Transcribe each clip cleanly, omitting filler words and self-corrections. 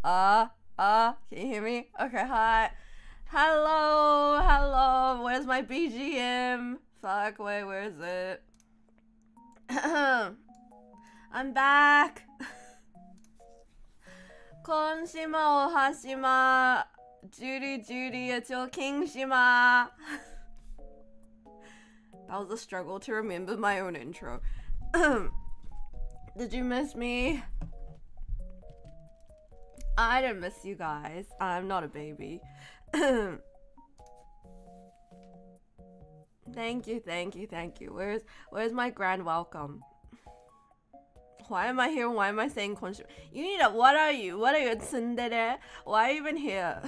Can you hear me? Okay, hi. Hello. Where's my BGM? Fuck, wait, where is it? I'm back. Konshima ohashima. Juri, it's your kingshima. That was a struggle to remember my own intro. Did you miss me? I didn't miss you guys. I'm not a baby. Thank you. Where's my grand welcome? Why am I here? Why am I saying konshima? You need a, what are you? What are you, tsundere? Why are you even here?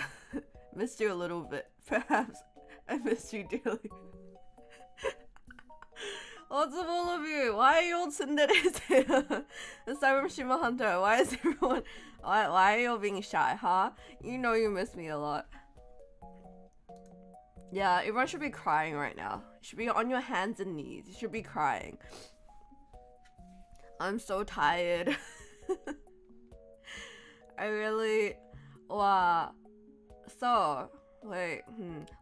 Missed you a little bit. Perhaps I missed you dearly. What's up, all of you? Why are you all tsunderes here? Aside from Shima Hunter, why is everyone... Why are you all being shy, huh? You know you miss me a lot. Yeah, everyone should be crying right now. You should be on your hands and knees. You should be crying. I'm so tired. I really... Wow. So, wait,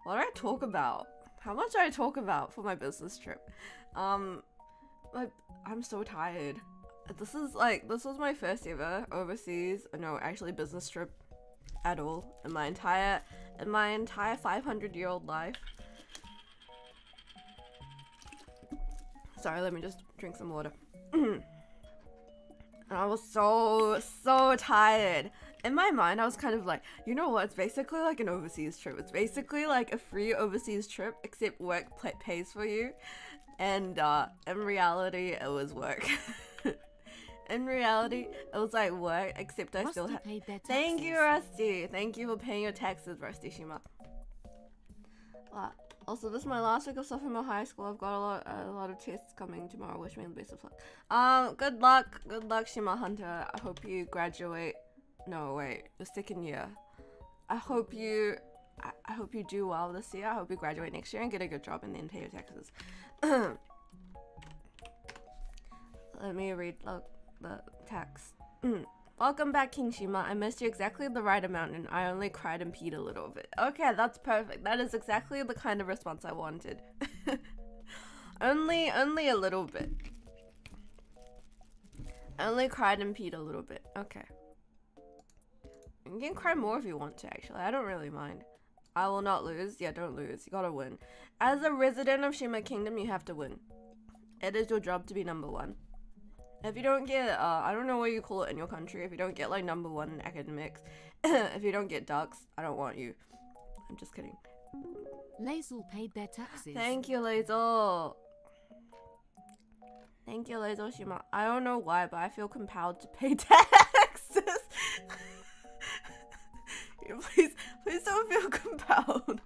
what did I talk about? How much did I talk about for my business trip? I'm so tired. This was my first ever overseas, no, actually business trip at all in my entire 500-year-old life. Sorry, let me just drink some water. I was so tired. In my mind, I was kind of like, you know what? It's basically like an overseas trip. It's basically like a free overseas trip, except work pays for you. And in reality, it was work. In reality, it was like work, except I still had. Thank you, Rusty. Thank you for paying your taxes, Rusty Shima. Also, this is my last week of sophomore high school. I've got a lot of tests coming tomorrow. Wish me the best of luck. Good luck, Shima Hunter. I hope you graduate. No, wait, the second year. I hope you do well this year. I hope you graduate next year and get a good job and then pay your taxes. Let me read the text. Welcome back, King Shima. I missed you exactly the right amount and I only cried and peed a little bit. Okay, that's perfect. That is exactly the kind of response I wanted. only a little bit. Only cried and peed a little bit. Okay. You can cry more if you want to, actually. I don't really mind. I will not lose. Yeah, don't lose. You gotta win. As a resident of Shima Kingdom, you have to win. It is your job to be number one. If you don't get, I don't know what you call it in your country. If you don't get, like, number one in academics. If you don't get ducks, I don't want you. I'm just kidding. Lazel paid their taxes. Thank you, Lazel. Thank you, Lazel Shima. I don't know why, but I feel compelled to pay taxes. Please don't feel compelled.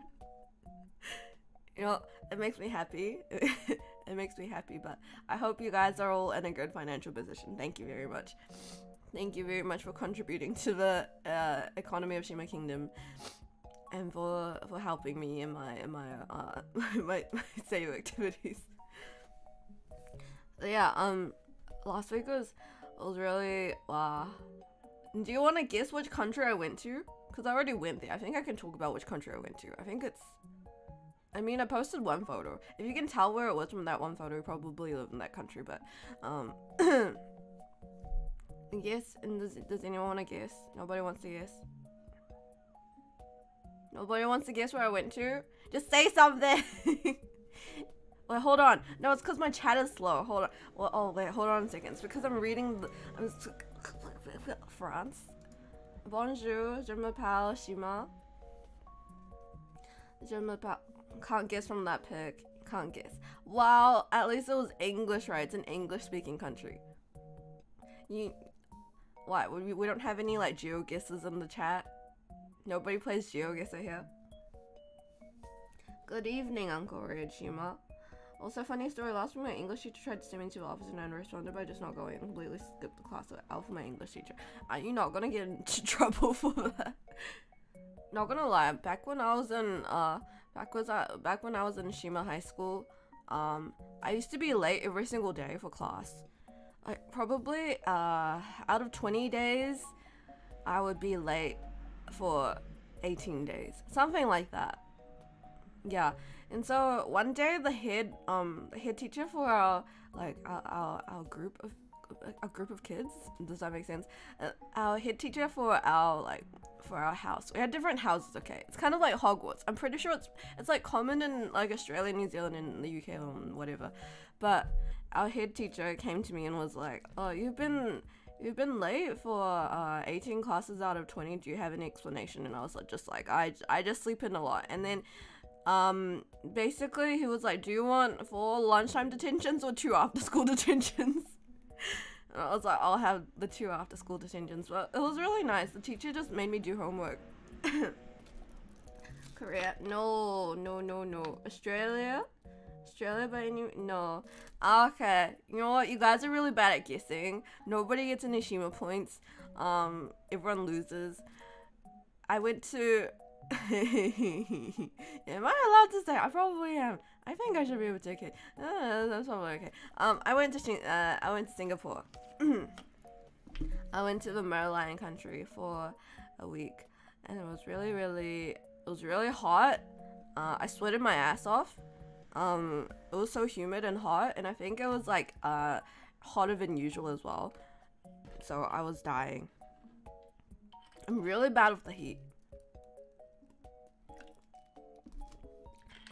You know, it makes me happy. It makes me happy, but I hope you guys are all in a good financial position. Thank you very much. Thank you very much for contributing to the economy of Shima Kingdom and for helping me in my my save activities. But yeah, last week was really do you want to guess which country I went to? Because I already went there. I think I can talk about which country I went to. I mean, I posted one photo. If you can tell where it was from that one photo, you probably live in that country, but, yes, and does anyone want to guess? Nobody wants to guess? Nobody wants to guess where I went to? Just say something! Wait, hold on. No, it's because my chat is slow. Hold on. Well, oh, wait, hold on a second. It's because I'm reading France. Bonjour, je m'appelle Shima. Je m'appelle... Can't guess from that pic. Can't guess. Wow, at least it was English, right? It's an English-speaking country. What? We don't have any, like, geo-guesses in the chat? Nobody plays GeoGuessr here? Good evening, Uncle Shima. Also, funny story, last week my English teacher tried to send me to the office and I responded by just not going and completely skipped the class out for my English teacher. You're not gonna get into trouble for that. Not gonna lie, back when I was in Shima High School, I used to be late every single day for class. Like, probably, out of 20 days, I would be late for 18 days, something like that. Yeah. And so one day the head teacher for our group of kids, does that make sense? Our head teacher for our house. We had different houses, okay? It's kind of like Hogwarts. I'm pretty sure it's like common in like Australia, New Zealand, and the UK or whatever. But our head teacher came to me and was like, "Oh, you've been late for 18 classes out of 20. Do you have any explanation?" And I was like, I just sleep in a lot. And then basically he was like, "Do you want 4 lunchtime detentions or 2 after school detentions?" And I was like, "I'll have the 2 after school detentions." But it was really nice. The teacher just made me do homework. Korea, no. Australia by any, no. Okay, you know what, you guys are really bad at guessing. Nobody gets any Shima points. Everyone loses. I went to am I allowed to say? I probably am. I think I should be able to take it. That's probably okay. I went to Singapore. I went to the Merlion country for a week, and it was really hot. I sweated my ass off. It was so humid and hot, and I think it was like hotter than usual as well. So I was dying. I'm really bad with the heat.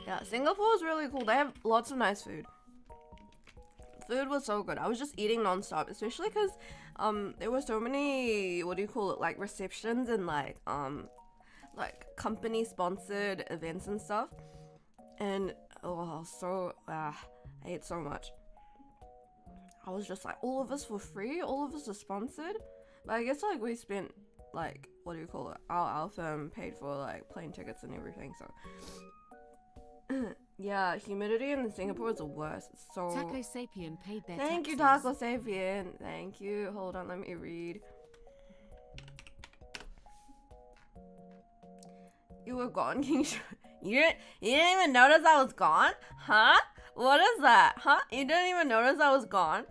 Yeah, Singapore is really cool. They have lots of nice food. Food was so good. I was just eating non-stop, especially because there were so many, what do you call it, like receptions and like company sponsored events and stuff. And I ate so much. I was just like, all of us were free, all of us are sponsored. But I guess like we spent like, what do you call it, our firm paid for like plane tickets and everything, so yeah, humidity in Singapore is the worst. It's so... Taco Sapien paid their Thank taxes. you, Taco Sapien. Thank you. Hold on, let me read. You were gone, King Sh- You didn't even notice I was gone? Huh? What is that? Huh? You didn't even notice I was gone?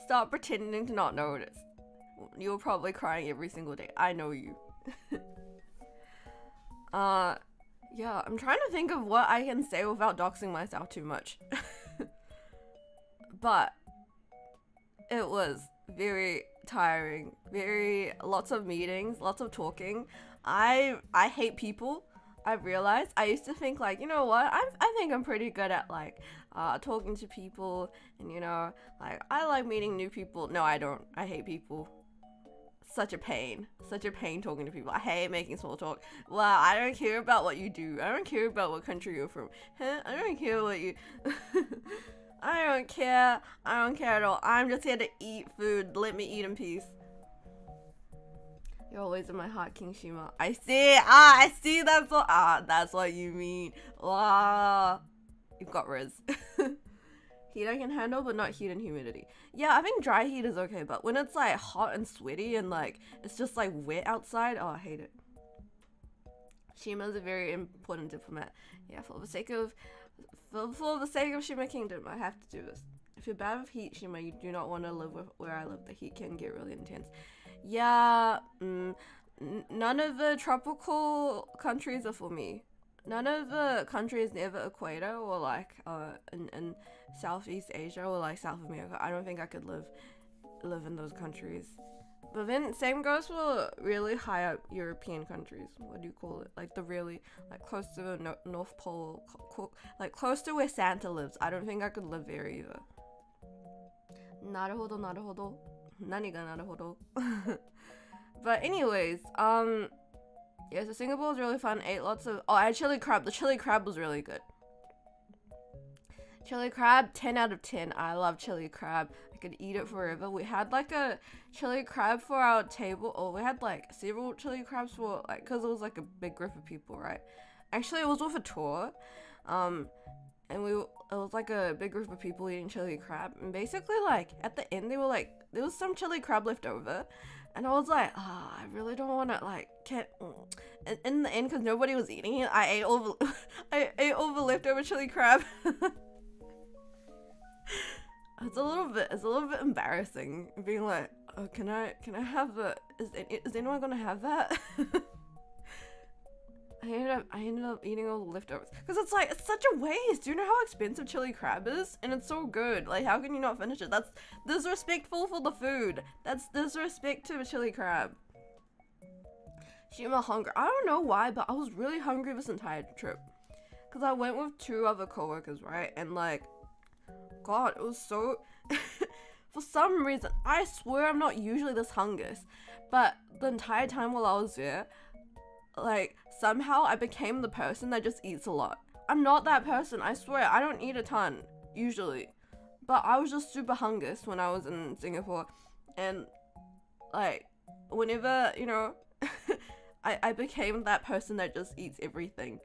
Stop pretending to not notice. You were probably crying every single day. I know you. Yeah, I'm trying to think of what I can say without doxing myself too much. But it was very tiring, lots of meetings, lots of talking. I hate people. I've realized. I used to think like, you know what, I think I'm pretty good at like talking to people, and you know, like I like meeting new people. No, I don't. I hate people. Such a pain talking to people. I hate making small talk. Wow, I don't care about what you do. I don't care about what country you're from. I don't care what you I don't care at all. I'm just here to eat food. Let me eat in peace. You're always in my heart, King Shima. I see, that's what you mean. Wow, you've got Riz. Heat I can handle, but not heat and humidity. Yeah, I think dry heat is okay, but when it's like hot and sweaty and like it's just like wet outside, oh, I hate it. Shima's a very important diplomat. Yeah, for the sake of Shima Kingdom, I have to do this. If you're bad with heat, Shima, you do not want to live where I live. The heat can get really intense. Yeah, none of the tropical countries are for me. None of the countries near the equator or like in Southeast Asia or like South America. I don't think I could live in those countries. But then same goes for really high up European countries. What do you call it? Like the really like close to the North Pole, like close to where Santa lives. I don't think I could live there either. Naruhodo, naruhodo. Nani ga naruhodo. But anyways, yeah, so Singapore was really fun. Ate lots of... Oh, I had chili crab. The chili crab was really good. Chili crab, 10 out of 10. I love chili crab. I could eat it forever. We had like a chili crab for our table. Oh, we had like several chili crabs for like... Because it was like a big group of people, right? Actually, it was with a tour. And it was like a big group of people eating chili crab. And basically like at the end, they were like... There was some chili crab left over. And I was like, I really don't want to, like, in the end, because nobody was eating it, I ate all the leftover chili crab. It's a little bit embarrassing, being like, Can I have the? Is anyone gonna have that? I ended up eating all the leftovers because it's such a waste. Do you know how expensive chili crab is? And it's so good. Like, how can you not finish it? That's disrespectful for the food. That's disrespect to a chili crab. Shima hungry. I don't know why, but I was really hungry this entire trip because I went with 2 other coworkers, right? And like, God, it was so. For some reason, I swear I'm not usually this hungry, but the entire time while I was there, like, somehow I became the person that just eats a lot. I'm not that person, I swear. I don't eat a ton, usually. But I was just super hungry when I was in Singapore. And, like, whenever, you know, I became that person that just eats everything.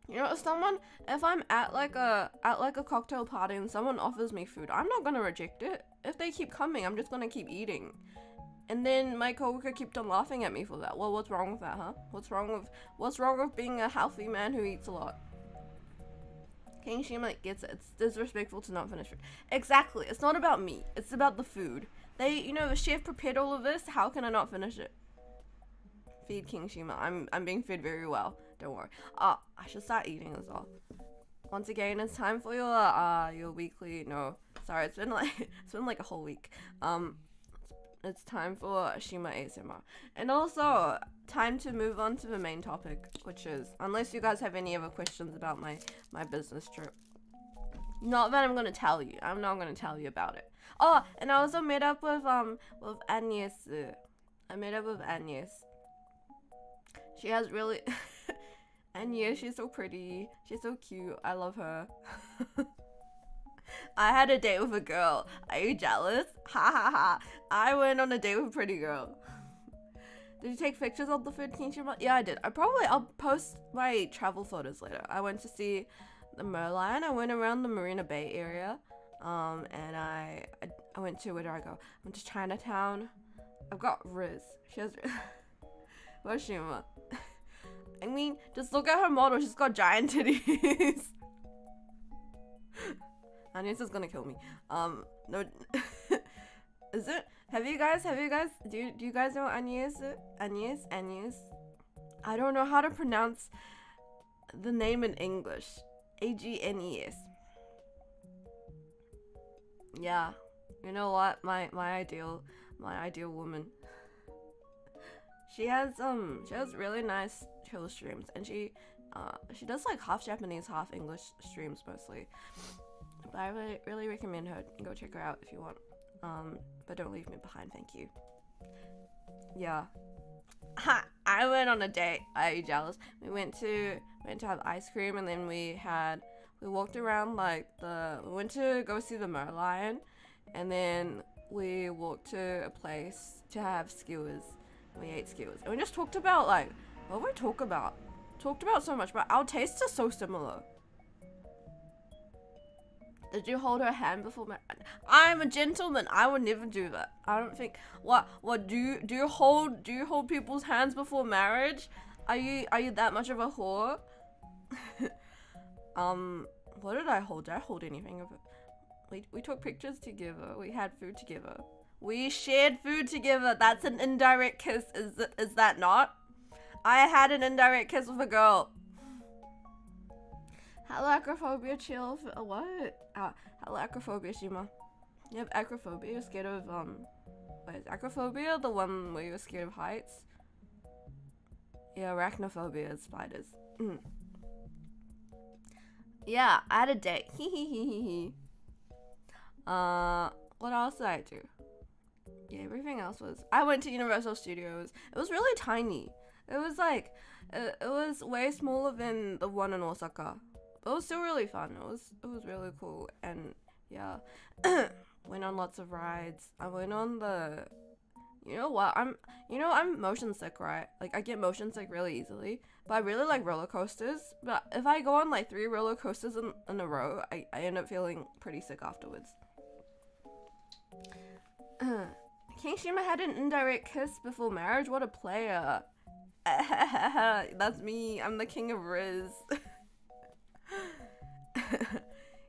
You know, if I'm at like a cocktail party and someone offers me food, I'm not gonna reject it. If they keep coming, I'm just gonna keep eating. And then my coworker kept on laughing at me for that. Well, what's wrong with that, huh? What's wrong with being a healthy man who eats a lot? King Shima gets it. It's disrespectful to not finish food. Exactly. It's not about me. It's about the food. The chef prepared all of this. How can I not finish it? Feed King Shima. I'm being fed very well. Don't worry. I should start eating as well. Once again, it's time for your weekly. No, sorry. It's been like a whole week. It's time for Shima ASMR. And also, time to move on to the main topic, which is, unless you guys have any other questions about my business trip. Not that I'm going to tell you. I'm not going to tell you about it. Oh, and I also met up with Agnes. I met up with Agnes. She has really... Agnes, she's so pretty. She's so cute. I love her. I had a date with a girl. Are you jealous? Ha ha ha. I went on a date with a pretty girl. Did you take pictures of the food, King Shima? Yeah, I did. I'll post my travel photos later. I went to see the Merlion. I went around the Marina Bay area. And I went to, where did I go? I went to Chinatown. I've got Riz. She has Where's Shima? I mean, just look at her model. She's got giant titties. Agnes is gonna kill me. No. Is it? Have you guys? Do you guys know Agnes? Agnes. I don't know how to pronounce the name in English. Agnes. Yeah. You know what? My ideal woman. She has really nice chill streams, and she does like half Japanese, half English streams mostly. But I really recommend her. Go check her out if you want. But don't leave me behind, thank you. Yeah. Ha! I went on a date. Are you jealous? We went to have ice cream, and then we walked around we went to go see the Merlion, and then we walked to a place to have skewers. And we ate skewers. And we just talked about what did we talk about? Talked about so much, but our tastes are so similar. Did you hold her hand before marriage? I'm a gentleman. I would never do that. I don't think. What do you hold people's hands before marriage? Are you that much of a whore? What did I hold? Did I hold anything of it? We took pictures together. We had food together. We shared food together. That's an indirect kiss. Is that not? I had an indirect kiss with a girl. Hello, acrophobia, chill. What? Hello, acrophobia, Shima. You have acrophobia? You're scared of, wait, is acrophobia the one where you're scared of heights? Yeah, arachnophobia is spiders. Yeah, I had a date. What else did I do? Yeah, everything else was... I went to Universal Studios. It was really tiny. It was it was way smaller than the one in Osaka. But it was still really fun. It was really cool. And yeah, went on lots of rides. I went on the... You know what? I'm motion sick, right? I get motion sick really easily. But I really like roller coasters. But if I go on 3 roller coasters in a row, I end up feeling pretty sick afterwards. King Shima had an indirect kiss before marriage? What a player. That's me. I'm the king of Riz.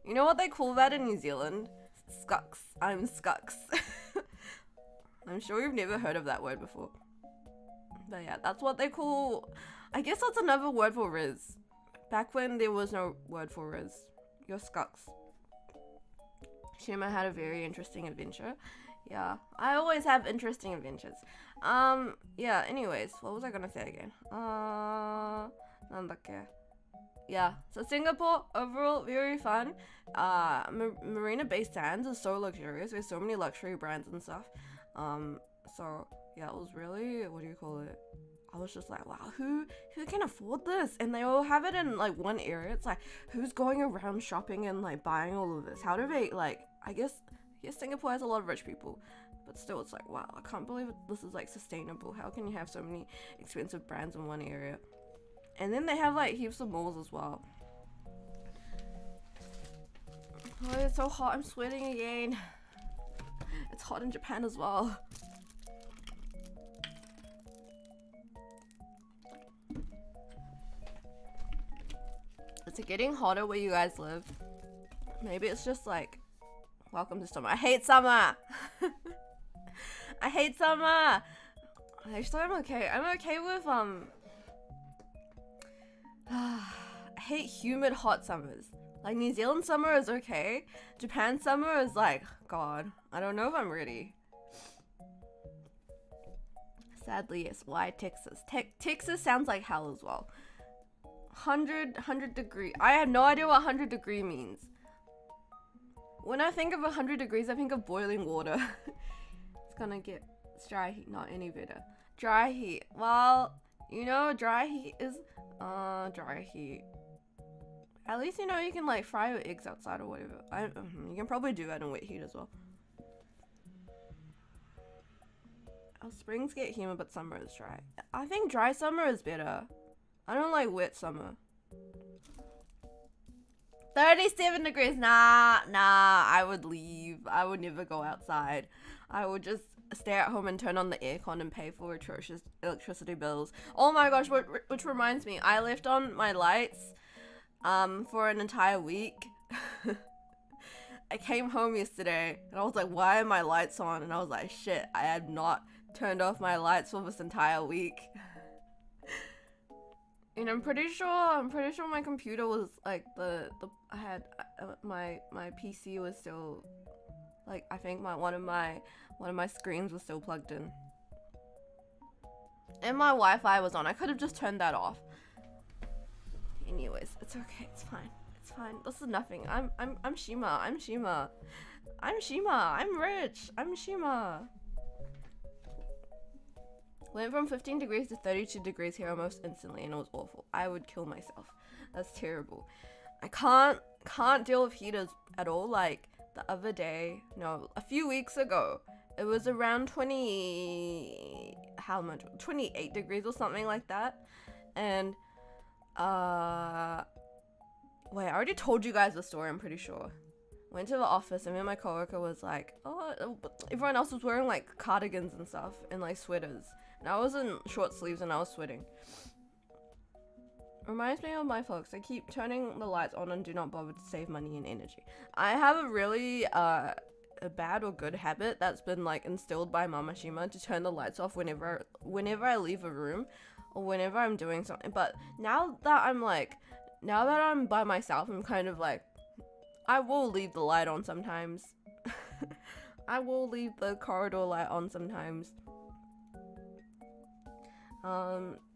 You know what they call that in New Zealand? Scucks. I'm Scucks. I'm sure you've never heard of that word before. But yeah, that's what they call... I guess that's another word for Riz. Back when there was no word for Riz. Your scucks. Shima had a very interesting adventure. Yeah, I always have interesting adventures. Yeah, anyways, what was I gonna say again? nandakke? Yeah, so Singapore, overall, very fun. Marina Bay Sands is so luxurious. There's so many luxury brands and stuff. So yeah, it was really, what do you call it? I was just like, wow, who can afford this? And they all have it in like one area. It's like, who's going around shopping and like buying all of this? How do they like? I guess Singapore has a lot of rich people, but still, it's like, wow, I can't believe this is like sustainable. How can you have so many expensive brands in one area? And then they have like heaps of malls as well. Oh, it's so hot. I'm sweating again. It's hot in Japan as well. Is it getting hotter where you guys live? Maybe it's just like, welcome to summer. I hate summer. I hate summer. Actually, I'm okay. I'm okay with I hate humid hot summers. Like New Zealand summer is okay. Japan summer is like, God, I don't know if I'm ready. Sadly, yes. Why Texas? Texas sounds like hell as well. 100 degree. I have no idea what 100 degree means. When I think of 100 degrees, I think of boiling water. It's gonna get dry heat, not any better. Dry heat. Well, you know, dry heat is dry heat. At least you know you can like fry your eggs outside or whatever. You can probably do that in wet heat as well. Oh, springs get humid, but summer is dry. I think dry summer is better. I don't like wet summer. 37 degrees. Nah, I would leave. I would never go outside. I would just stay at home and turn on the aircon and pay for atrocious electricity bills. Oh my gosh, which reminds me, I left on my lights for an entire week. I came home yesterday and I was like, why are my lights on? And I was like, shit, I had not turned off my lights for this entire week. And I'm pretty sure my computer was like my PC was still like, I think one of my screens was still plugged in. And my Wi-Fi was on. I could have just turned that off. Anyways, it's okay. It's fine. It's fine. This is nothing. I'm Shima. I'm Shima. I'm rich. I'm Shima. Went from 15 degrees to 32 degrees here almost instantly, and it was awful. I would kill myself. That's terrible. I can't deal with heaters at all. Like the other day, no, a few weeks ago, it was around 28 degrees or something like that. And wait, I already told you guys the story, I'm pretty sure. Went to the office and then my coworker was like, oh, everyone else was wearing like cardigans and stuff and like sweaters. And I was in short sleeves and I was sweating. Reminds me of my folks. They keep turning the lights on and do not bother to save money and energy. I have a really a bad or good habit that's been like instilled by Mama Shima to turn the lights off whenever I leave a room or whenever I'm doing something. But now that I'm by myself, I'm kind of like, I will leave the light on sometimes. I will leave the corridor light on sometimes.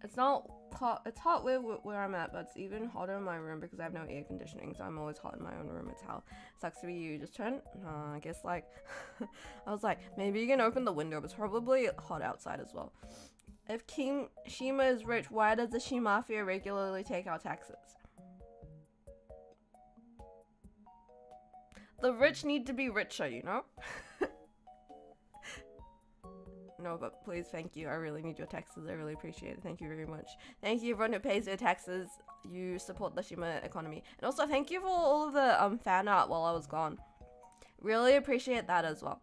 It's not hot. It's hot where I'm at, but it's even hotter in my room because I have no air conditioning, so I'm always hot in my own room. It's how sucks to be you. Just turn. I guess like I was like, maybe you can open the window, but it's probably hot outside as well. If King Shima is rich, why does the Shimafia regularly take our taxes? The rich need to be richer, you know? No, but please, thank you. I really need your taxes. I really appreciate it. Thank you very much. Thank you everyone who pays their taxes. You support the Shima economy. And also thank you for all of the fan art while I was gone. Really appreciate that as well.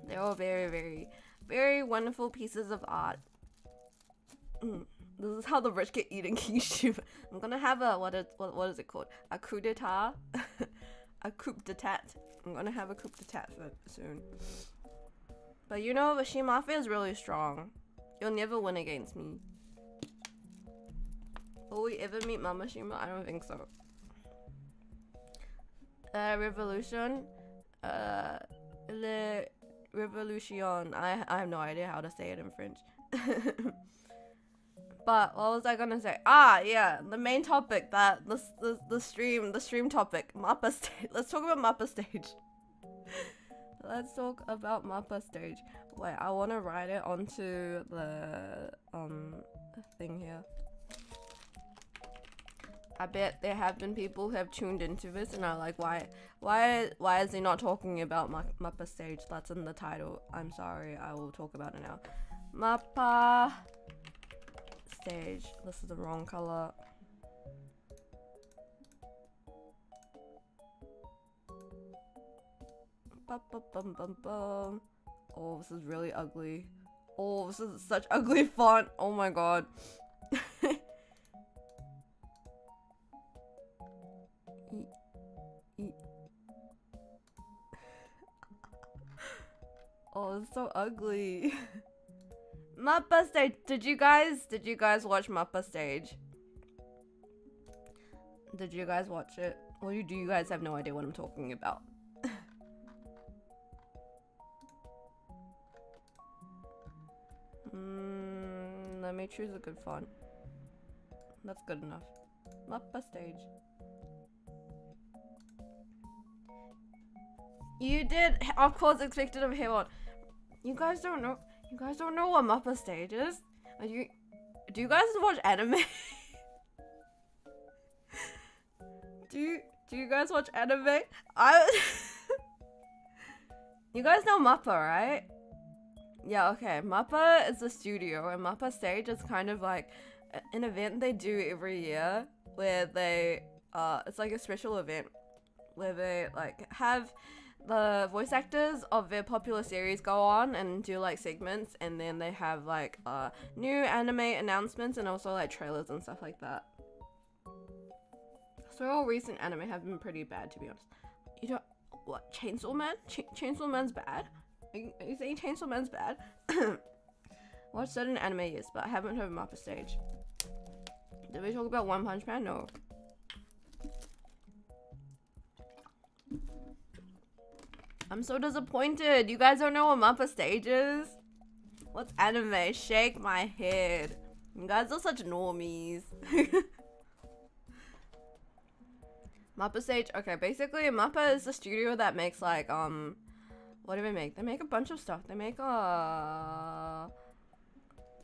They're all very, very, very wonderful pieces of art. This is how the rich get eaten, King Shima. I'm gonna have a, what is it called? A coup d'etat? A coup d'etat. I'm gonna have a coup d'etat soon. But you know, the She Mafia is really strong. You'll never win against me. Will we ever meet Mama Shima? I don't think so. Revolution. Le Revolution. I have no idea how to say it in French. But what was I gonna say? Ah, yeah, the main topic that the stream topic, Mappa stage. Let's talk about Mappa stage. Let's talk about Mappa stage. Wait, I want to write it onto the thing here. I bet there have been people who have tuned into this and are like, why is he not talking about Mappa stage? That's in the title. I'm sorry, I will talk about it now. Mappa stage. This is the wrong color. Oh, this is really ugly. Oh, this is such ugly font. Oh my god. Oh, it's so ugly. Mappa stage. Did you guys watch Mappa stage? Did you guys watch it? Or do you guys have no idea what I'm talking about? Let me choose a good font. That's good enough. Mappa stage. You did, of course, expected of Heron. You guys don't know. You guys don't know what Mappa stage is. Do you guys watch anime? do you guys watch anime? You guys know Mappa, right? Yeah, okay. Mappa is a studio, and Mappa stage is kind of like an event they do every year where they it's like a special event where they like have the voice actors of their popular series go on and do like segments, and then they have like new anime announcements and also like trailers and stuff like that. So all recent anime have been pretty bad, to be honest. You don't what Chainsaw Man? Chainsaw Man's bad? Are you saying Chainsaw Man's bad? Watched certain anime, yes, but I haven't heard of Mappa stage. Did we talk about One Punch Man? No. I'm so disappointed. You guys don't know what Mappa stage is? What's anime? Shake my head. You guys are such normies. Mappa stage. Okay, basically Mappa is the studio that makes like what do they make? They make a bunch of stuff. They make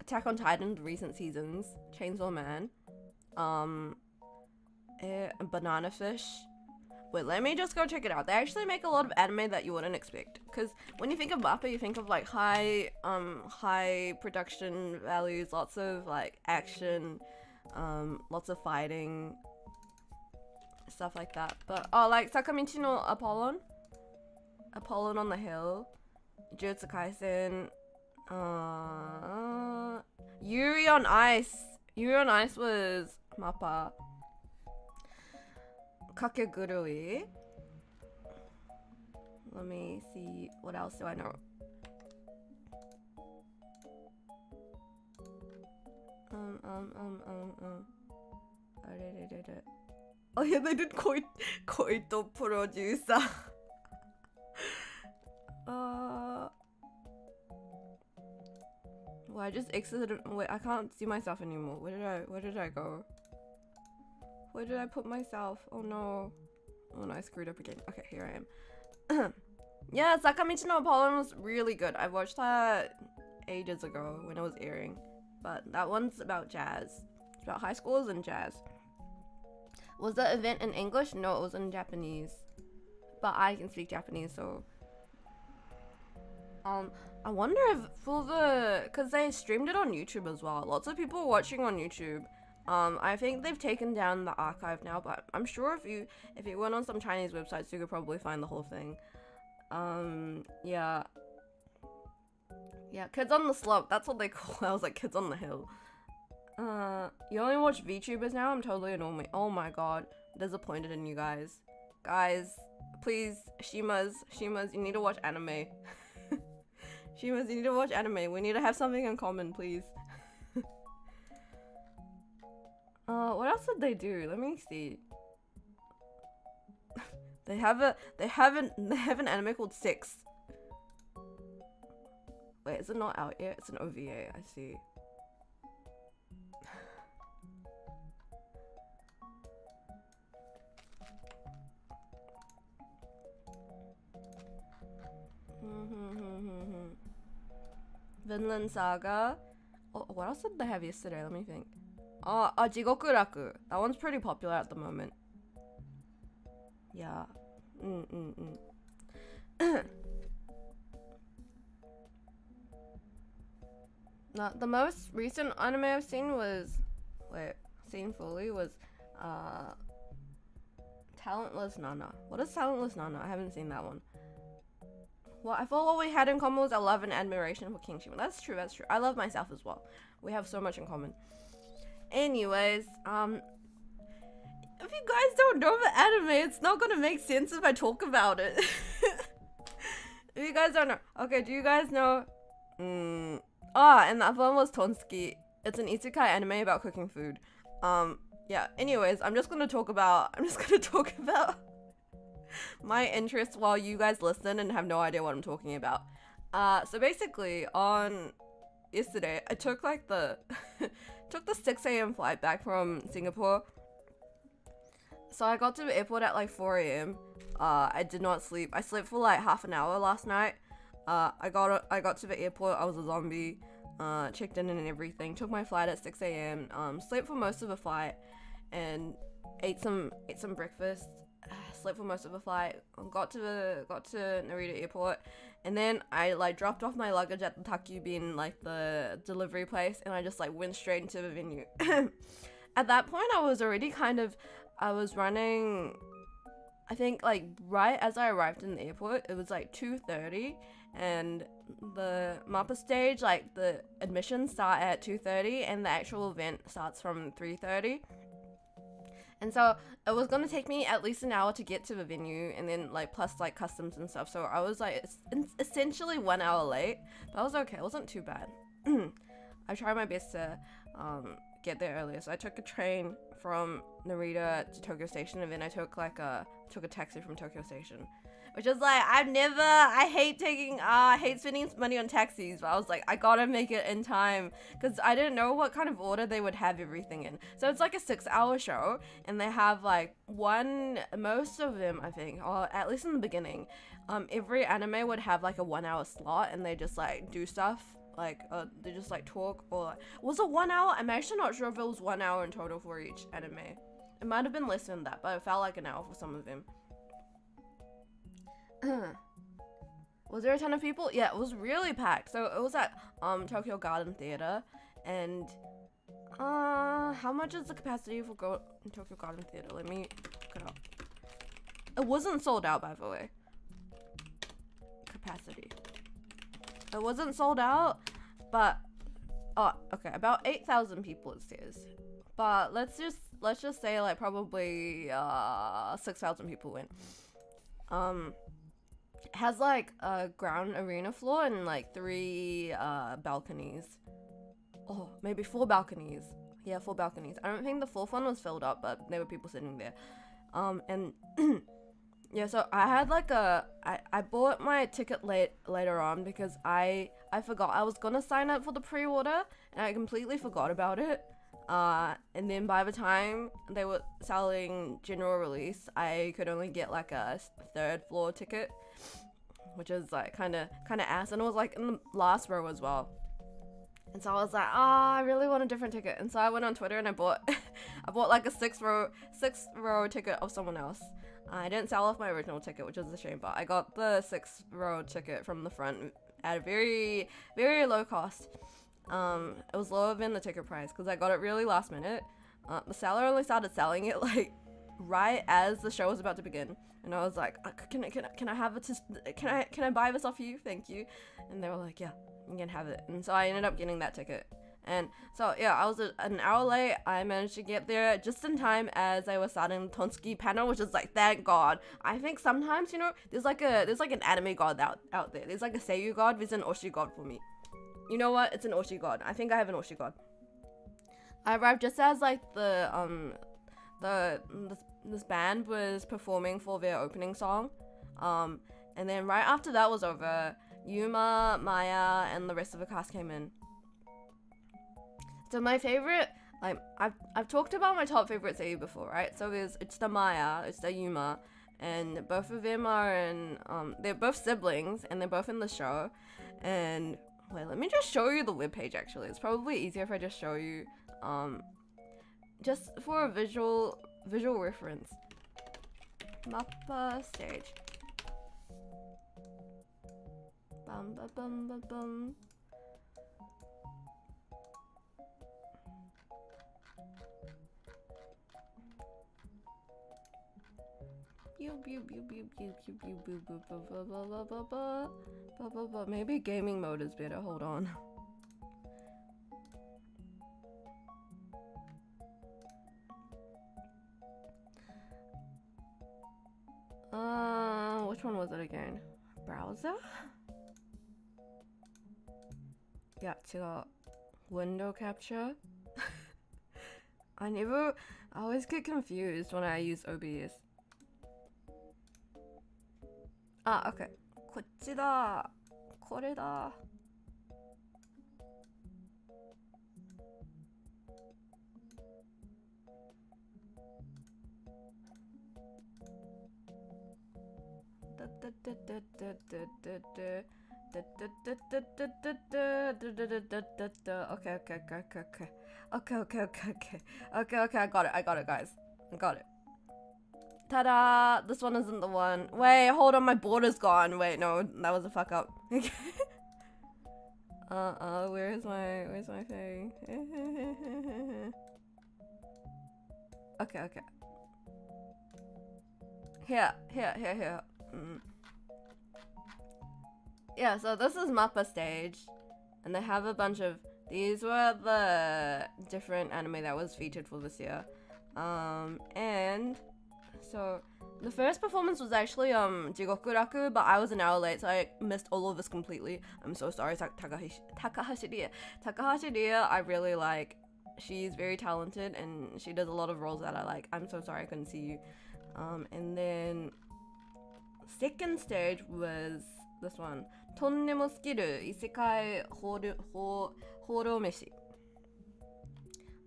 Attack on Titan recent seasons, Chainsaw Man, Banana Fish. Wait, let me just go check it out. They actually make a lot of anime that you wouldn't expect. Because when you think of Mappa, you think of like high production values, lots of like action, lots of fighting, stuff like that. But oh, like Sakamichi no Apollon on the Hill, Jujutsu Kaisen, Yuri on Ice. Yuri on Ice was Mappa. Kakegurui. Let me see, what else do I know? Oh yeah, they did Koito Producer. Well, I just exited. Wait, I can't see myself anymore. Where did I go? Where did I put myself? Oh no. Oh no, I screwed up again. Okay, here I am. Yeah, Sakamichi no Apollon was really good. I watched that ages ago when it was airing. But that one's about jazz. It's about high schools and jazz. Was the event in English? No, it was in Japanese. But I can speak Japanese, so... I wonder if because they streamed it on YouTube as well. Lots of people watching on YouTube. I think they've taken down the archive now, but I'm sure if you went on some Chinese websites, you could probably find the whole thing. Yeah, Kids on the Slope, that's what they call it. I was like, Kids on the Hill. You only watch VTubers now? I'm totally annoying. Oh my god, disappointed in you guys. Guys, please, Shimas, you need to watch anime. Shimas, you need to watch anime. We need to have something in common, please. What else did they do? Let me see. They have an anime called Six. Wait, is it not out yet? It's an OVA, I see. Vinland Saga. Oh, what else did they have yesterday? Let me think. Jigokuraku. That one's pretty popular at the moment. Yeah. The most recent anime I've seen was, seen fully was, Talentless Nana. What is Talentless Nana? I haven't seen that one. Well, I thought what we had in common was a love and admiration for King Shima. That's true, that's true. I love myself as well. We have so much in common. Anyways, if you guys don't know the anime, it's not gonna make sense if I talk about it. If you guys don't know. Okay, do you guys know? And the other one was Tonsuki. It's an isekai anime about cooking food. Yeah, anyways, I'm just gonna talk about my interests while you guys listen and have no idea what I'm talking about. So basically, on yesterday, I took like the 6 a.m. flight back from Singapore. So I got to the airport at like 4 a.m. I did not sleep. I slept for like half an hour last night. I got to the airport. I was a zombie. Checked in and everything. Took my flight at 6 a.m. Slept for most of the flight, and ate some breakfast. Slept for most of the flight. Got to Narita Airport, and then I like dropped off my luggage at the Takubin, like the delivery place, and I just like went straight into the venue. At that point, I was running. I think like right as I arrived in the airport, it was like 2:30, and the Mappa stage, like the admissions start at 2:30, and the actual event starts from 3:30. And so it was gonna take me at least an hour to get to the venue, and then like plus like customs and stuff. So I was like essentially 1 hour late, but I was okay. It wasn't too bad. I tried my best to get there earlier. So I took a train from Narita to Tokyo Station, and then I took a taxi from Tokyo Station. Which is like, I hate spending money on taxis, but I was like, I gotta make it in time, because I didn't know what kind of order they would have everything in. So it's like a 6-hour show, and they have like most of them, I think, or at least in the beginning, every anime would have like a 1 hour slot, and they just like do stuff, like, they just like talk, or was it 1 hour? I'm actually not sure if it was 1 hour in total for each anime. It might have been less than that, but it felt like an hour for some of them. Was there a ton of people? Yeah, it was really packed. So it was at Tokyo Garden Theater, and how much is the capacity for Tokyo Garden Theater? Let me look it up. It wasn't sold out, by the way. Capacity. It wasn't sold out, but okay, about 8,000 people it says. But let's just say like probably 6,000 people went. Has like a ground arena floor and like 3 balconies. Oh, maybe 4 balconies. Yeah, 4 balconies. I don't think the 4th one was filled up, but there were people sitting there. And yeah, so I had like I bought my ticket later on because I forgot I was gonna sign up for the pre-order, and I completely forgot about it. And then by the time they were selling general release, I could only get like a 3rd floor ticket, which is like kind of ass, and it was like in the last row as well. And so I was like, I really want a different ticket. And so I went on Twitter and I bought like a 6th row ticket of someone else. I didn't sell off my original ticket, which is a shame, but I got the 6th row ticket from the front at a very, very low cost. It was lower than the ticket price because I got it really last minute. The seller only started selling it like right as the show was about to begin, and I was like, can I have it? Can I buy this off you? Thank you. And they were like, yeah, you can have it. And so I ended up getting that ticket, And so yeah, I was an hour late. I managed to get there just in time as I was starting the Tonski panel, which is like, thank God. I think sometimes, you know, there's like an anime god out there. There's like a Seiyu god, there's an Oshi god for me. You know what? It's an Oshi god. I think I have an Oshi god. I arrived just as like this band was performing for their opening song. And then right after that was over, Yuma, Maya, and the rest of the cast came in. So my favorite, like I've talked about my top favorite seiyuu before, right? So it's the Maya, it's the Yuma, and both of them are in they're both siblings and they're both in the show. And wait, let me just show you the webpage actually. It's probably easier if I just show you just for a visual reference. Mappa stage. Bum ba bum ba bum. Maybe gaming mode is better. Hold on. Which one was it again? Browser? Yeah, 제가 window capture. I always get confused when I use OBS. Ah, okay. こっちだ。これだ。Okay, I got it, guys. I got it. Ta-da! This one isn't the one. Wait, hold on, my border's gone. Wait, no, that was a fuck up. Where's my thing? Okay. Here. Yeah, so this is Mappa stage, and they have a bunch of, these were the different anime that was featured for this year. And so the first performance was actually Jigokuraku, but I was an hour late, so I missed all of this completely. I'm so sorry. Takahashi Ria, I really like. She's very talented and she does a lot of roles that I like. I'm so sorry I couldn't see you. And then second stage was this one, Tonnemo Skiru Isekai Horomeshi.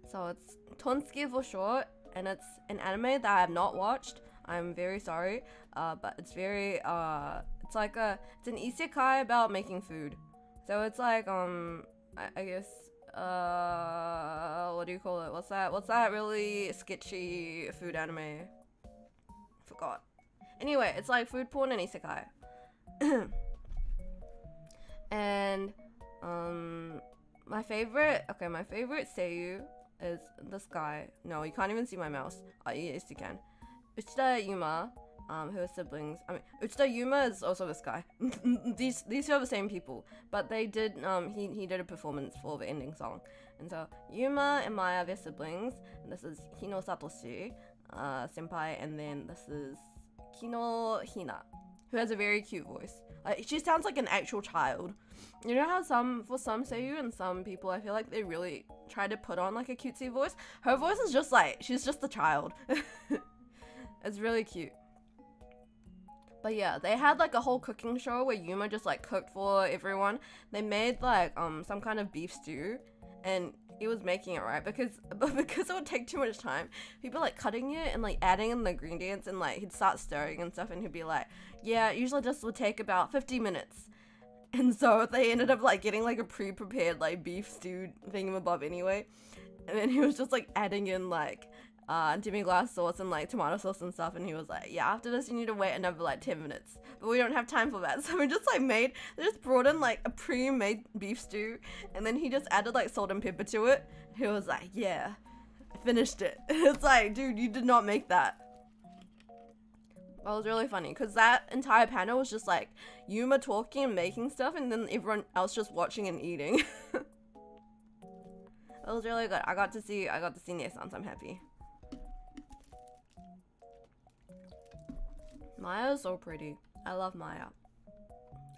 So it's Tonski for short, and it's an anime that I have not watched. I'm very sorry, but it's very it's an isekai about making food. So it's like I guess what do you call it? What's that really sketchy food anime? Forgot. Anyway, it's like food porn and isekai. And my favorite seiyuu is this guy. No, you can't even see my mouse. Oh, yes, you can. Uchida Yuma, who are siblings. I mean, Uchida Yuma is also this guy. these two are the same people, but they did. He did a performance for the ending song, and so Yuma and Maya are their siblings. And this is Hino Satoshi, senpai, and then this is Kino Hina, who has a very cute voice. She sounds like an actual child. You know how for some seiyuu and some people, I feel like they really try to put on like a cutesy voice. Her voice is just like, she's just a child. It's really cute. But yeah, they had like a whole cooking show where Yuma just like cooked for everyone. They made like some kind of beef stew, and he was making it, right, because it would take too much time. People like cutting it and like adding in the ingredients, and like he'd start stirring and stuff, and he'd be like, yeah, it usually just would take about 50 minutes. And so they ended up like getting like a pre-prepared like beef stew thingamabob anyway, and then he was just like adding in like demi-glace sauce and like tomato sauce and stuff, and he was like, yeah, after this you need to wait another like 10 minutes, but we don't have time for that. So we just like they just brought in like a pre-made beef stew, and then he just added like salt and pepper to it. He was like, yeah, I finished it. It's like, dude, you did not make that. That was really funny, because that entire panel was just like Yuma talking and making stuff, and then everyone else just watching and eating. It was really good. I got to see Nissan, so I'm happy. Maya is so pretty. I love Maya.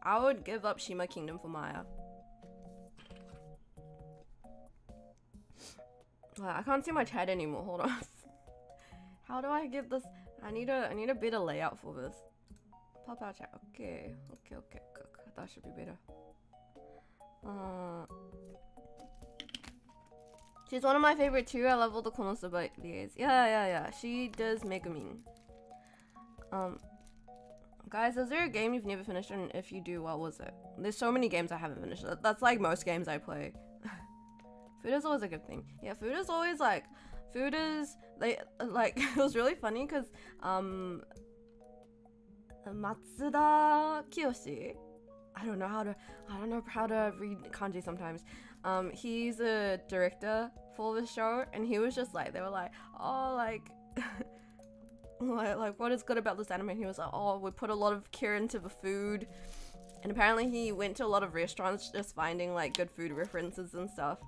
I would give up Shima Kingdom for Maya. I can't see my chat anymore. Hold on. How do I get this? I need a better layout for this. Pop out chat. Okay. That should be better. She's one of my favorite too. I love all the Konosuba liaisons. Yeah. She does Megumin. Guys, is there a game you've never finished, and if you do, what was it? There's so many games I haven't finished. That's like most games I play. Food is always a good thing. Yeah, food is always like, it was really funny because Matsuda Kiyoshi, I don't know how to read kanji sometimes. He's a director for the show, and he was just like, they were like, oh, like like what is good about this anime? And he was like, oh, we put a lot of care into the food, and apparently he went to a lot of restaurants just finding like good food references and stuff.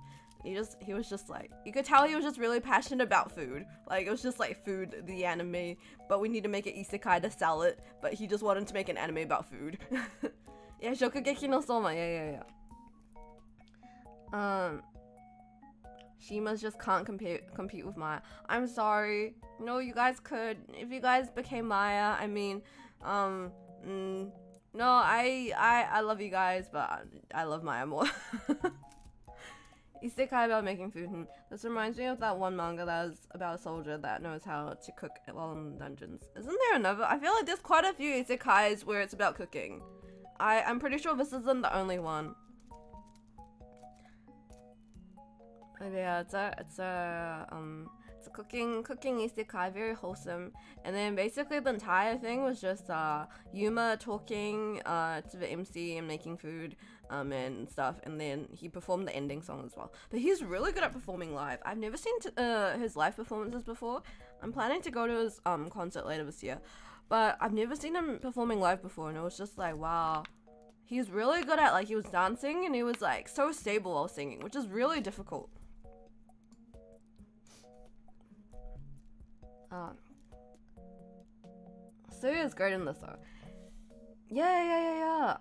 He was just like, you could tell he was just really passionate about food. Like, it was just like food, the anime, but we need to make it isekai to sell it, but he just wanted to make an anime about food. Yeah, Shokugeki no Soma, yeah. Shima's just can't compete with Maya. I'm sorry. No, you guys could. If you guys became Maya, I mean, no, I love you guys, but I love Maya more. Isekai about making food. This reminds me of that one manga that was about a soldier that knows how to cook while in dungeons. Isn't there another? I feel like there's quite a few isekais where it's about cooking. I'm pretty sure this isn't the only one. Yeah, it's a cooking isekai, very wholesome. And then basically the entire thing was just Yuma talking to the MC and making food and stuff, and then he performed the ending song as well. But he's really good at performing live. I've never seen his live performances before. I'm planning to go to his concert later this year, but I've never seen him performing live before, and it was just like, wow. He's really good at, like, he was dancing and he was like so stable while singing, which is really difficult. Suya's great in this though. Yeah.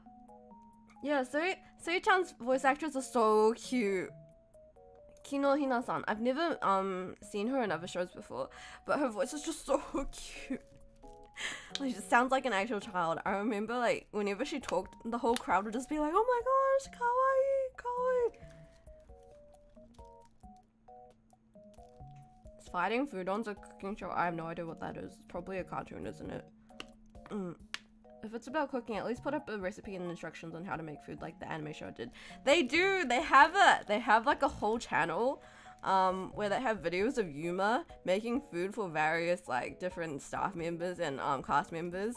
Yeah, Sui-chan's voice actress is so cute. Kino Hina-san. I've never seen her in other shows before, but her voice is just so cute. Like, she sounds like an actual child. I remember, like, whenever she talked, the whole crowd would just be like, oh my gosh, kawaii. Is Fighting Foodon's a cooking show? I have no idea what that is. It's probably a cartoon, isn't it? If it's about cooking, at least put up a recipe and instructions on how to make food like the anime show did. They do! They have like a whole channel where they have videos of Yuma making food for various like different staff members and cast members.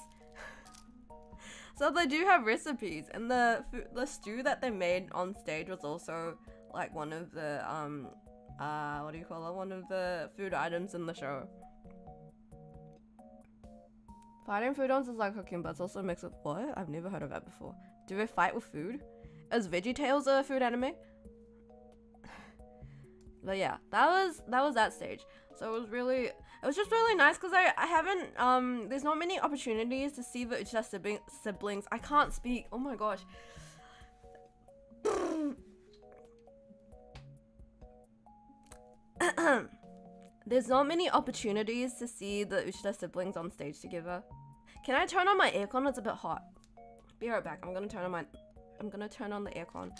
So they do have recipes, and the stew that they made on stage was also like one of the what do you call it? One of the food items in the show. Fighting Foodons is like cooking, but it's also a mix of what? I've never heard of that before. Do they fight with food? Is VeggieTales a food anime? But yeah, that was that stage. So it was just really nice because I haven't there's not many opportunities to see the Uchiha siblings. I can't speak. Oh my gosh. There's not many opportunities to see the Uchiha siblings on stage together. Can I turn on my aircon? It's a bit hot. Be right back. I'm gonna turn on the aircon.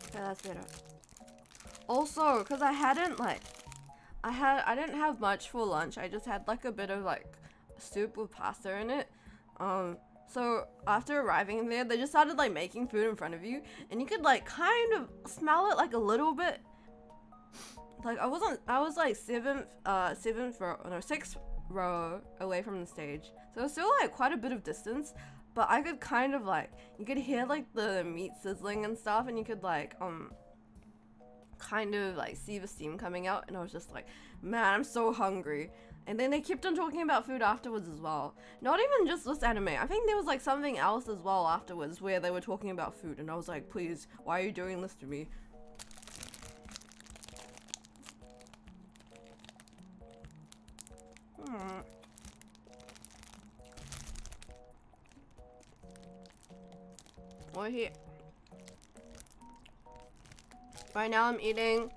Okay, that's better. Also, because I didn't have much for lunch. I just had like a bit of like soup with pasta in it. So after arriving there, they just started like making food in front of you, and you could like kind of smell it like a little bit. Like I was like sixth row away from the stage, so it was still like quite a bit of distance. but I could kind of like, you could hear like the meat sizzling and stuff, and you could like kind of like see the steam coming out, and I was just like, man, I'm so hungry. And then they kept on talking about food afterwards as well. Not even just this anime. I think there was like something else as well afterwards where they were talking about food, and I was like, please, why are you doing this to me? We're here. Right now I'm eating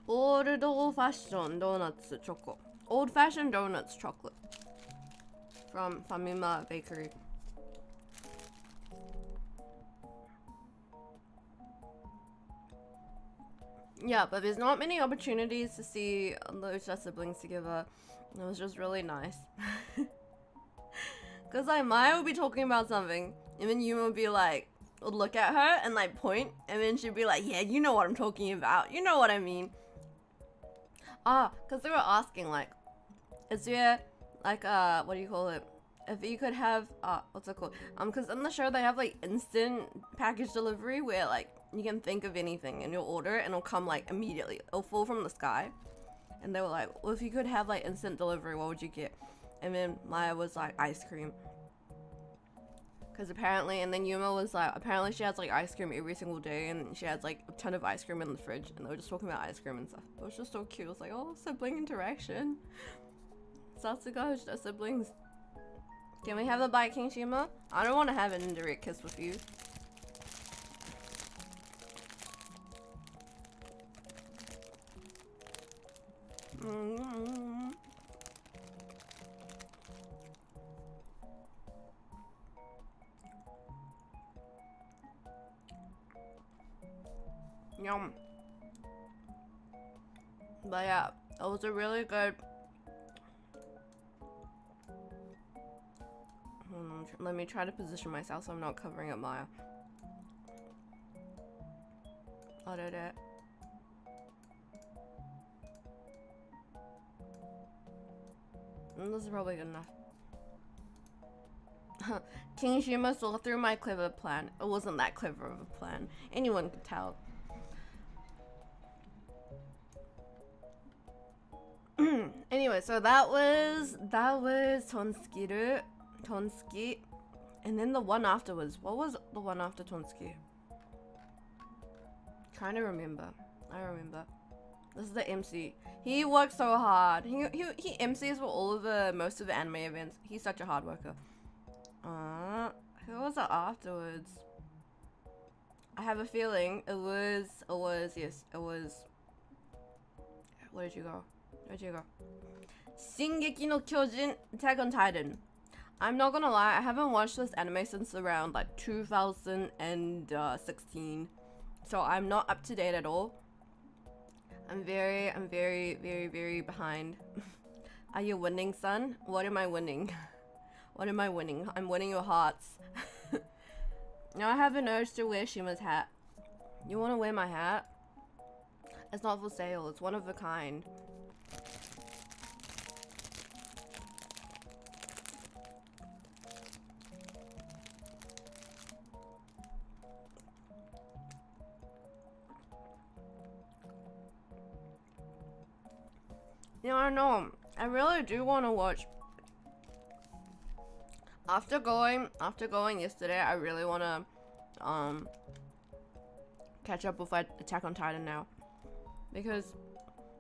old-fashioned donuts chocolate. Old-fashioned donuts chocolate from Famima Bakery. Yeah, but there's not many opportunities to see those siblings together. It was just really nice. Cause like Maya would be talking about something, and then Yuma would be like, would look at her and like point, and then she'd be like, yeah, you know what I'm talking about. You know what I mean. Cause they were asking like, is there like what do you call it? If you could have what's it called? Cause in the show they have like instant package delivery where like you can think of anything and you'll order it and it'll come like immediately. It'll fall from the sky. And they were like, well, if you could have like instant delivery, what would you get? And then Maya was like, ice cream. Because apparently, and then Yuma was like, apparently she has like ice cream every single day, and she has like a ton of ice cream in the fridge, and they were just talking about ice cream and stuff. It was just so cute. It was like, oh, sibling interaction. Zatsudan, siblings. Can we have a bite, King Shima? I don't want to have an indirect kiss with you. Yum. But yeah, it was a really good. Let me try to position myself so I'm not covering up Maya. I did it. This is probably good enough. King Shima saw through my clever plan. It wasn't that clever of a plan. Anyone could tell. Anyway, so that was Tonski, and then the one afterwards. What was the one after Tonski? Trying to remember. I remember. This is the MC. He works so hard. He MCs for all of the most of the anime events. He's such a hard worker. Who was it afterwards? I have a feeling it was yes, it was. Where did you go? Where'd you go? Shingeki no Kyojin, Attack on Titan. I'm not gonna lie, I haven't watched this anime since around like 2016. So I'm not up to date at all. I'm very behind. Are you winning, son? What am I winning? What am I winning? I'm winning your hearts. Now I have an urge to wear Shima's hat. You wanna wear my hat? It's not for sale, it's one of a kind. Yeah, I know. I really do want to watch. After going yesterday, I really want to catch up with Attack on Titan now, because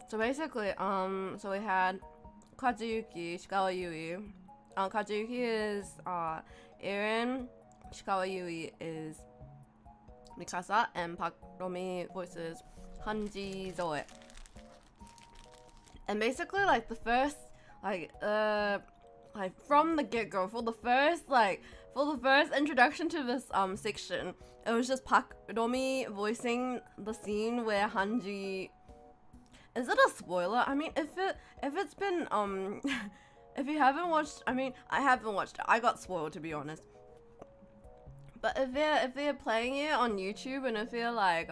so basically so we had Kazuyuki, Shikawa Yui. Kazuyuki is Eren, Shikawa Yui is Mikasa, and Park Romi voices Hanji Zoe. And basically, like the first, like from the get-go, for the first introduction to this section, it was just Park Romi voicing the scene where Hanji. Is it a spoiler? I mean, if it's been if you haven't watched, I mean, I haven't watched it. I got spoiled, to be honest. But if they're playing it on YouTube, and if they're like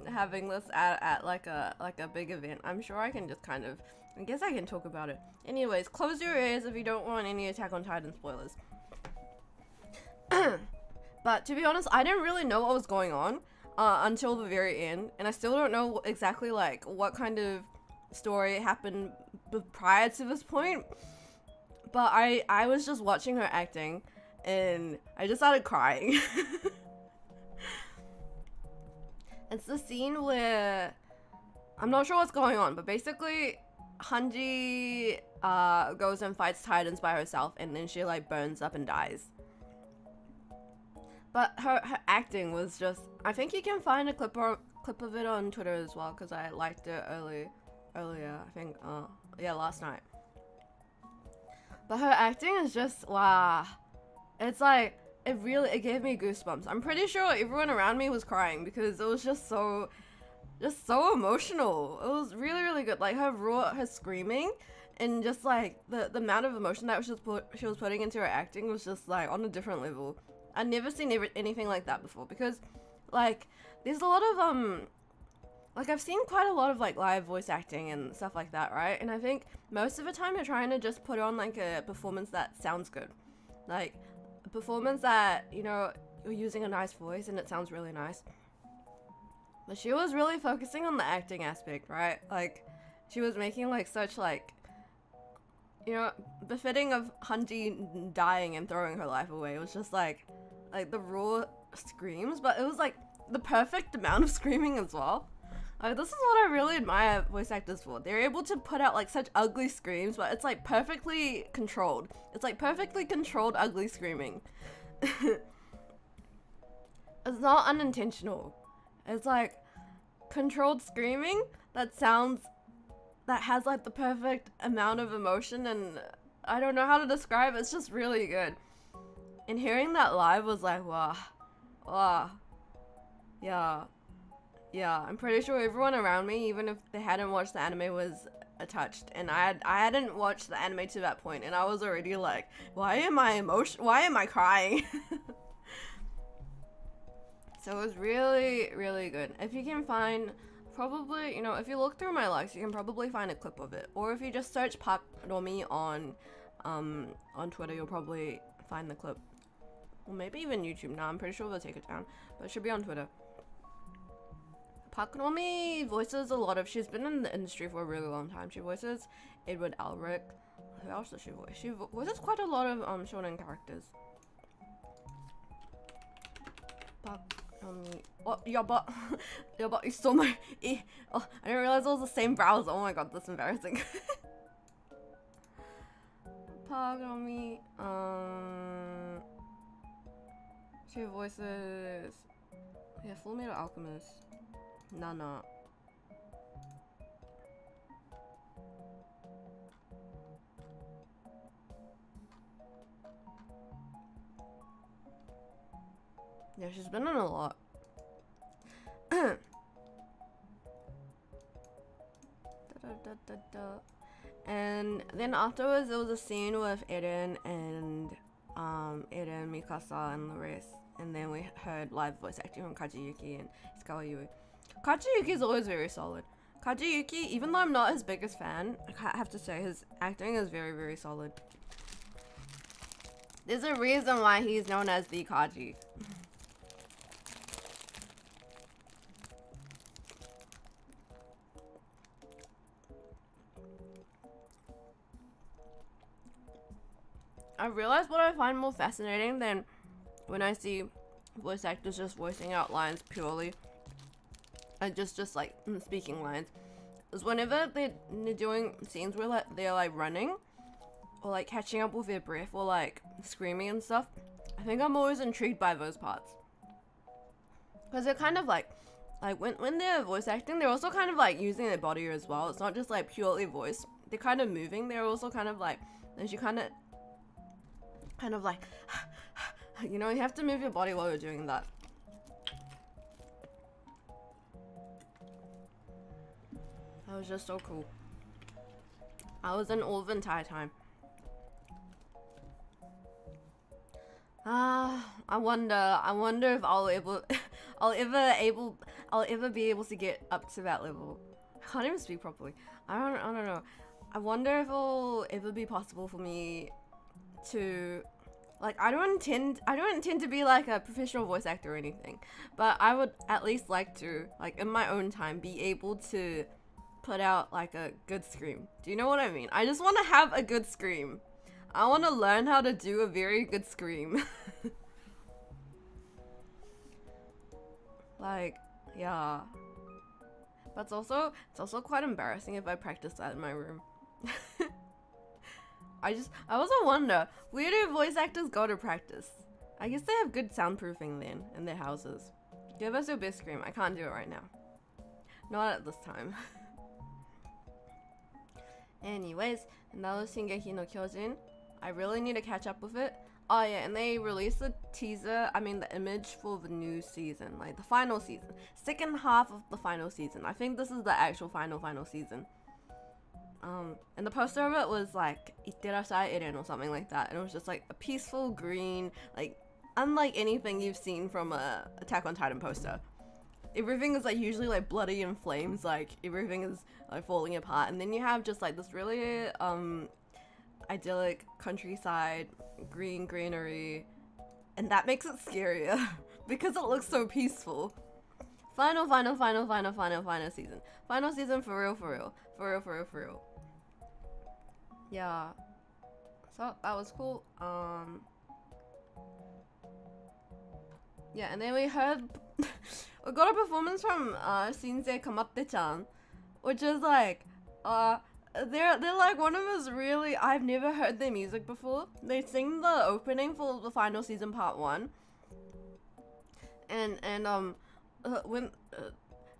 having this at like a big event, I'm sure I can just kind of, I guess I can talk about it. Anyways, close your ears if you don't want any Attack on Titan spoilers. But to be honest, I didn't really know what was going on until the very end, and I still don't know exactly like what kind of story happened prior to this point. But I was just watching her acting, and I just started crying. It's the scene where I'm not sure what's going on, but basically Hanji goes and fights titans by herself, and then she like burns up and dies. But her acting was just, I think you can find a clip of it on Twitter as well, because I liked it earlier, I think, yeah, last night. But her acting is just, wow. It's like, it gave me goosebumps. I'm pretty sure everyone around me was crying because it was just so emotional. It was really, really good. Like her screaming, and just like the amount of emotion that she was putting into her acting was just like on a different level. I'd never seen anything like that before, because like there's a lot of like I've seen quite a lot of like live voice acting and stuff like that, right? And I think most of the time you're trying to just put on like a performance that sounds good, like a performance that, you know, you're using a nice voice and it sounds really nice. But she was really focusing on the acting aspect, right? Like she was making like such like, you know, befitting of Hanji dying and throwing her life away. It was just like the raw screams, but it was like the perfect amount of screaming as well. Like this is what I really admire voice actors for. They're able to put out like such ugly screams, but it's like perfectly controlled. It's like perfectly controlled ugly screaming. It's not unintentional. It's like controlled screaming that has like the perfect amount of emotion, and I don't know how to describe it. It's just really good. And hearing that live was like, wow. Yeah, I'm pretty sure everyone around me, even if they hadn't watched the anime, was touched. And I hadn't watched the anime to that point, and I was already like, why am I crying? So it was really, really good. If you can find, probably, you know, if you look through my likes, you can probably find a clip of it. Or if you just search Park Nomi on Twitter, you'll probably find the clip. Or maybe even YouTube. Now I'm pretty sure they'll take it down, but it should be on Twitter. Park Nomi voices a lot of, she's been in the industry for a really long time. She voices Edward Elric. Who else does she voice? She voices quite a lot of shonen characters. Park Nomi. Oh, yeah, but you saw my oh, I didn't realize it was the same browser. Oh my god, that's embarrassing. Park Nomi. She voices, yeah, Full Metal Alchemist. Nana. Yeah, she's been in a lot. And then afterwards there was a scene with Eren and Eren, Mikasa, and the rest. And then we heard live voice acting from Kajiyuki and Hikawa Yui. Kajiyuki is always very solid. Kajiyuki, even though I'm not his biggest fan, I have to say his acting is very, very solid. There's a reason why he's known as the Kaji. I realized what I find more fascinating than when I see voice actors just voicing out lines purely, and just like speaking lines, is whenever they're doing scenes where like they're like running or like catching up with their breath or like screaming and stuff. I think I'm always intrigued by those parts, because they're kind of like when they're voice acting, they're also kind of like using their body as well. It's not just like purely voice. They're kind of moving. They're also kind of like, and you kind of like, you know, you have to move your body while you're doing that. That was just so cool. I was in awe the entire time. I wonder if I'll ever be able to get up to that level. I can't even speak properly. I don't know. I wonder if it'll ever be possible for me to Like I don't intend to be like a professional voice actor or anything, but I would at least like to, like in my own time, be able to put out like a good scream. Do you know what I mean? I just want to have a good scream. I want to learn how to do a very good scream. Like, yeah. But it's also quite embarrassing if I practice that in my room. I also wonder, where do voice actors go to practice? I guess they have good soundproofing then in their houses. Give us your best scream. I can't do it right now. Not at this time. Anyways, and that was Shingeki no Kyojin. I really need to catch up with it. Oh yeah, and they released the the image for the new season, like the final season. Second half of the final season. I think this is the actual final season. And the poster of it was like Itterashai Eren or something like that, and it was just like a peaceful green, like unlike anything you've seen from a Attack on Titan poster. Everything is like usually like bloody and flames, like everything is like falling apart, and then you have just like this really idyllic countryside, greenery, and that makes it scarier because it looks so peaceful. Final season. Final season for real. Yeah. So that was cool. Yeah, and then we heard we got a performance from Shinsei Kamate-chan, which is like they're like one of those really, I've never heard their music before. They sing the opening for the final season part 1. And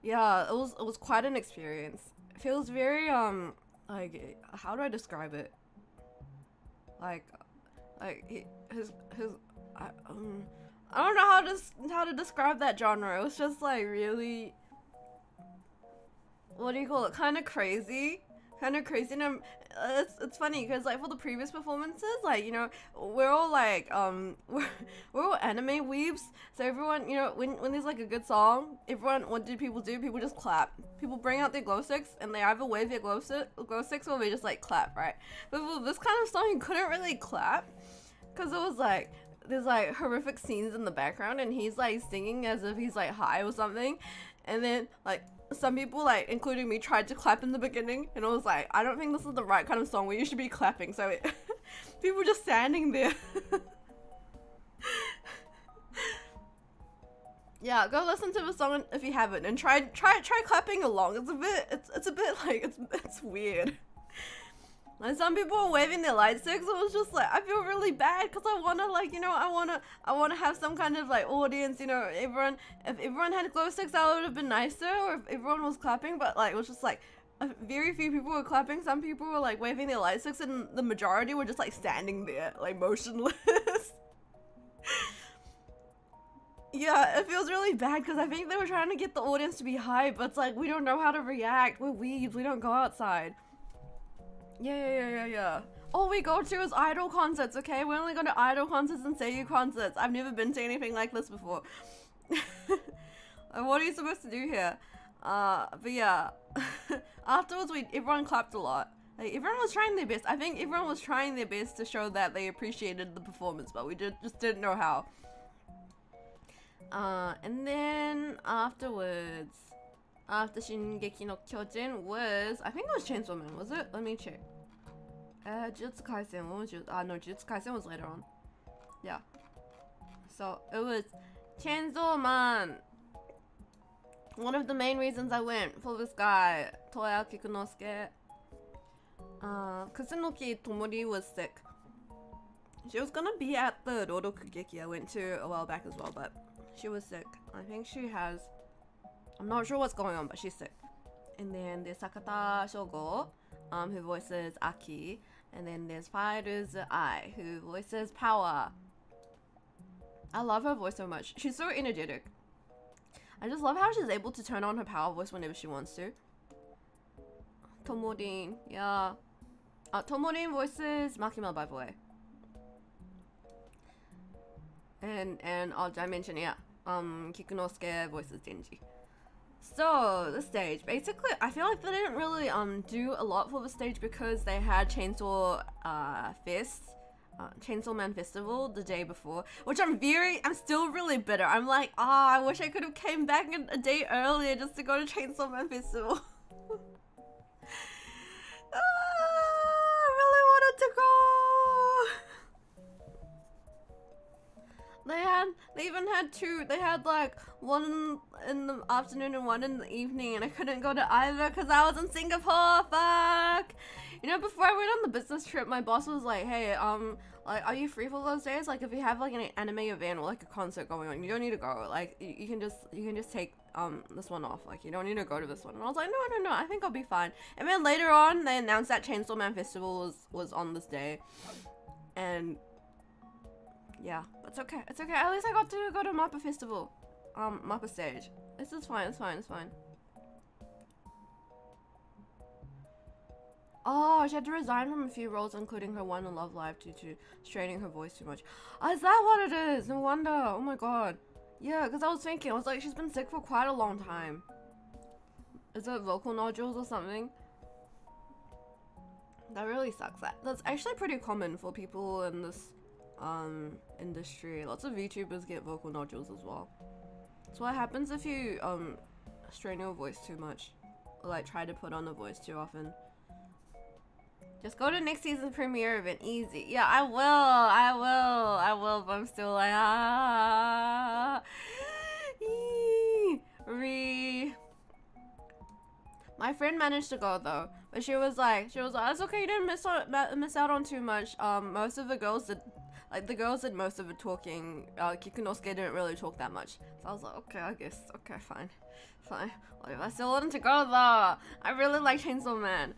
yeah, it was quite an experience. It feels very like, how do I describe it? Like his I don't know how to describe that genre. It was just like really, what do you call it? Kind of crazy. And it's funny because like for the previous performances, like, you know, we're all like we're all anime weebs, so everyone, you know, when there's like a good song, what do? People just clap. People bring out their glow sticks and they either wave their glow sticks or they just like clap, right? But for this kind of song, you couldn't really clap because it was like there's like horrific scenes in the background and he's like singing as if he's like high or something, and then like some people, like including me, tried to clap in the beginning, and I was like, I don't think this is the right kind of song where you should be clapping. So people just standing there. Yeah, go listen to the song if you haven't, and try clapping along. It's a bit like it's weird. Like some people are waving their light sticks. It was just like, I feel really bad because I wanna, like, you know, I wanna have some kind of like audience, you know, if everyone had glow sticks, that would have been nicer, or if everyone was clapping. But like it was just like very few people were clapping. Some people were like waving their light sticks, and the majority were just like standing there like motionless. Yeah, it feels really bad because I think they were trying to get the audience to be hyped, but it's like, we don't know how to react. We're weebs. We don't go outside. Yeah. All we go to is idol concerts, okay? We only go to idol concerts and seiyuu concerts. I've never been to anything like this before. What are you supposed to do here? But yeah. Afterwards, everyone clapped a lot. Like, everyone was trying their best. I think everyone was trying their best to show that they appreciated the performance, but we just didn't know how. And then afterwards, after Shingeki no Kyojin was, I think it was Chainsaw Man, was it? Let me check. Jujutsu Kaisen, what was no, Jujutsu Kaisen was later on. Yeah. So, it was Chainsaw Man. One of the main reasons I went for this guy, Toya Kikunosuke. Kusunoki Tomori was sick. She was gonna be at the Rodokugeki I went to a while back as well, but she was sick. I think she has, I'm not sure what's going on, but she's sick. And then there's Sakata Shogo, who voices Aki. And then there's Fairuzu Ai, who voices Power. I love her voice so much. She's so energetic. I just love how she's able to turn on her power voice whenever she wants to. Tomorin, yeah. Tomorin voices Makima, by the way. And did I mention, yeah. Kikunosuke voices Denji. So, the stage. Basically, I feel like they didn't really do a lot for the stage because they had Chainsaw Fest Chainsaw Man Festival the day before, which I'm still really bitter. I'm like, I wish I could have came back a day earlier just to go to Chainsaw Man Festival. I really wanted to go. They even had two. They had like one in the afternoon and one in the evening, and I couldn't go to either because I was in Singapore. Fuck. You know, before I went on the business trip, my boss was like, "Hey, like, are you free for those days? Like, if you have like an anime event or like a concert going on, you don't need to go. Like, you can just take this one off. Like, you don't need to go to this one." And I was like, "No, I think I'll be fine." And then later on, they announced that Chainsaw Man Festival was on this day, and yeah, it's okay. It's okay. At least I got to go to Mappa Festival, Mappa stage. This is fine. It's fine. It's fine. Oh, she had to resign from a few roles, including her one in Love Live due to straining her voice too much. Oh, is that what it is? No wonder. Oh my god. Yeah, because I was thinking, I was like, she's been sick for quite a long time. Is it vocal nodules or something? That really sucks. That's actually pretty common for people in this industry. Lots of VTubers get vocal nodules as well. So what happens if you strain your voice too much, or like try to put on the voice too often? Just go to next season premiere event. Easy. Yeah, I will, but I'm still like, My friend managed to go though, but she was like, it's okay, you didn't miss out on too much. Most of the girls did, like the girls did most of the talking. Kikunosuke didn't really talk that much. So I was like, okay, I guess, okay, fine. Well, I still wanted to go though. I really like Chainsaw Man.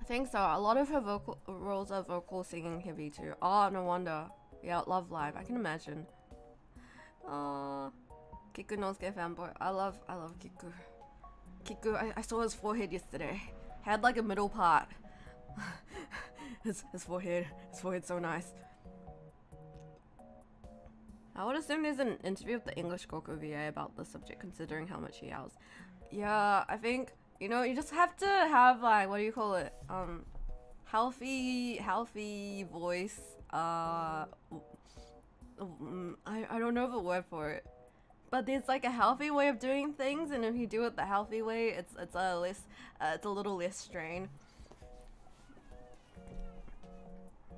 I think so. A lot of her vocal roles are vocal singing heavy too. Oh, no wonder. Yeah, Love Live. I can imagine. Kikunosuke fanboy. I love Kiku. Kiku, I saw his forehead yesterday. He had like a middle part. his forehead's so nice. I would assume there's an interview with the English Goku VA about the subject, considering how much he yells. Yeah, I think, you know, you just have to have like, what do you call it? Healthy voice. I don't know the word for it, but there's like a healthy way of doing things, and if you do it the healthy way, it's a little less strain.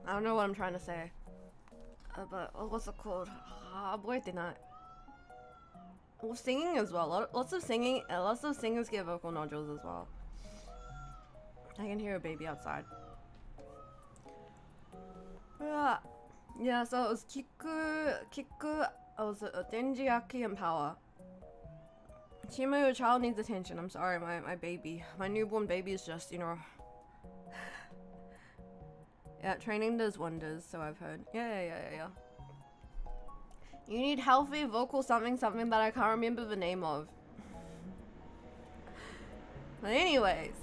I don't know what I'm trying to say, but what's it called? Well, singing as well. Lots of singers get vocal nodules as well. I can hear a baby outside. Yeah, so it was Kiku, it was Denji, Aki, and Power. Shima, your child needs attention. I'm sorry, my baby. My newborn baby is just, you know... Yeah, training does wonders, so I've heard. Yeah. You need healthy vocal something that I can't remember the name of. But anyways,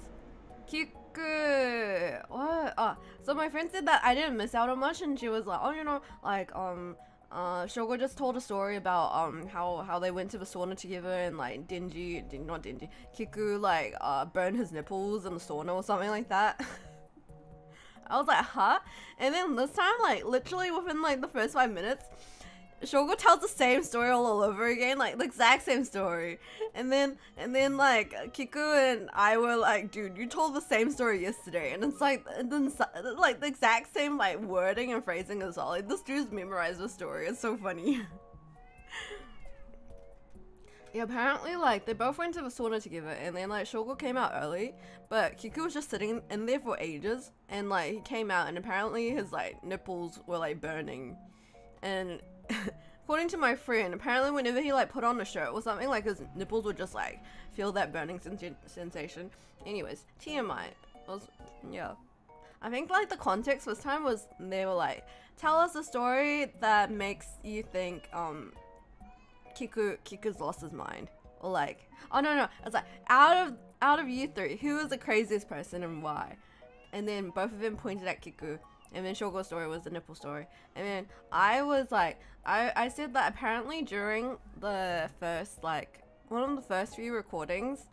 Kiku. What? So my friend said that I didn't miss out on much, and she was like, oh, you know, like Shogo just told a story about how they went to the sauna together, and like Kiku like burned his nipples in the sauna or something like that. I was like, huh? And then this time, like literally within like the first 5 minutes, Shogo tells the same story all over again, like the exact same story. And then like Kiku and I were like, dude, you told the same story yesterday. And it's like, and then like the exact same like wording and phrasing as well. Like this dude's memorized the story. It's so funny. Yeah, apparently like they both went to the sauna together, and then like Shogo came out early, but Kiku was just sitting in there for ages, and like he came out, and apparently his like nipples were like burning. And according to my friend, apparently whenever he like put on a shirt or something, like his nipples would just like feel that burning sensation. Anyways, TMI. Yeah. I think like the context this time was they were like, tell us a story that makes you think Kiku's lost his mind, or like, oh no, it's like out of you three, who is the craziest person and why? And then both of them pointed at Kiku. And then Shogo's story was the nipple story. And then I was like, I said that apparently during the first, like, one of the first few recordings,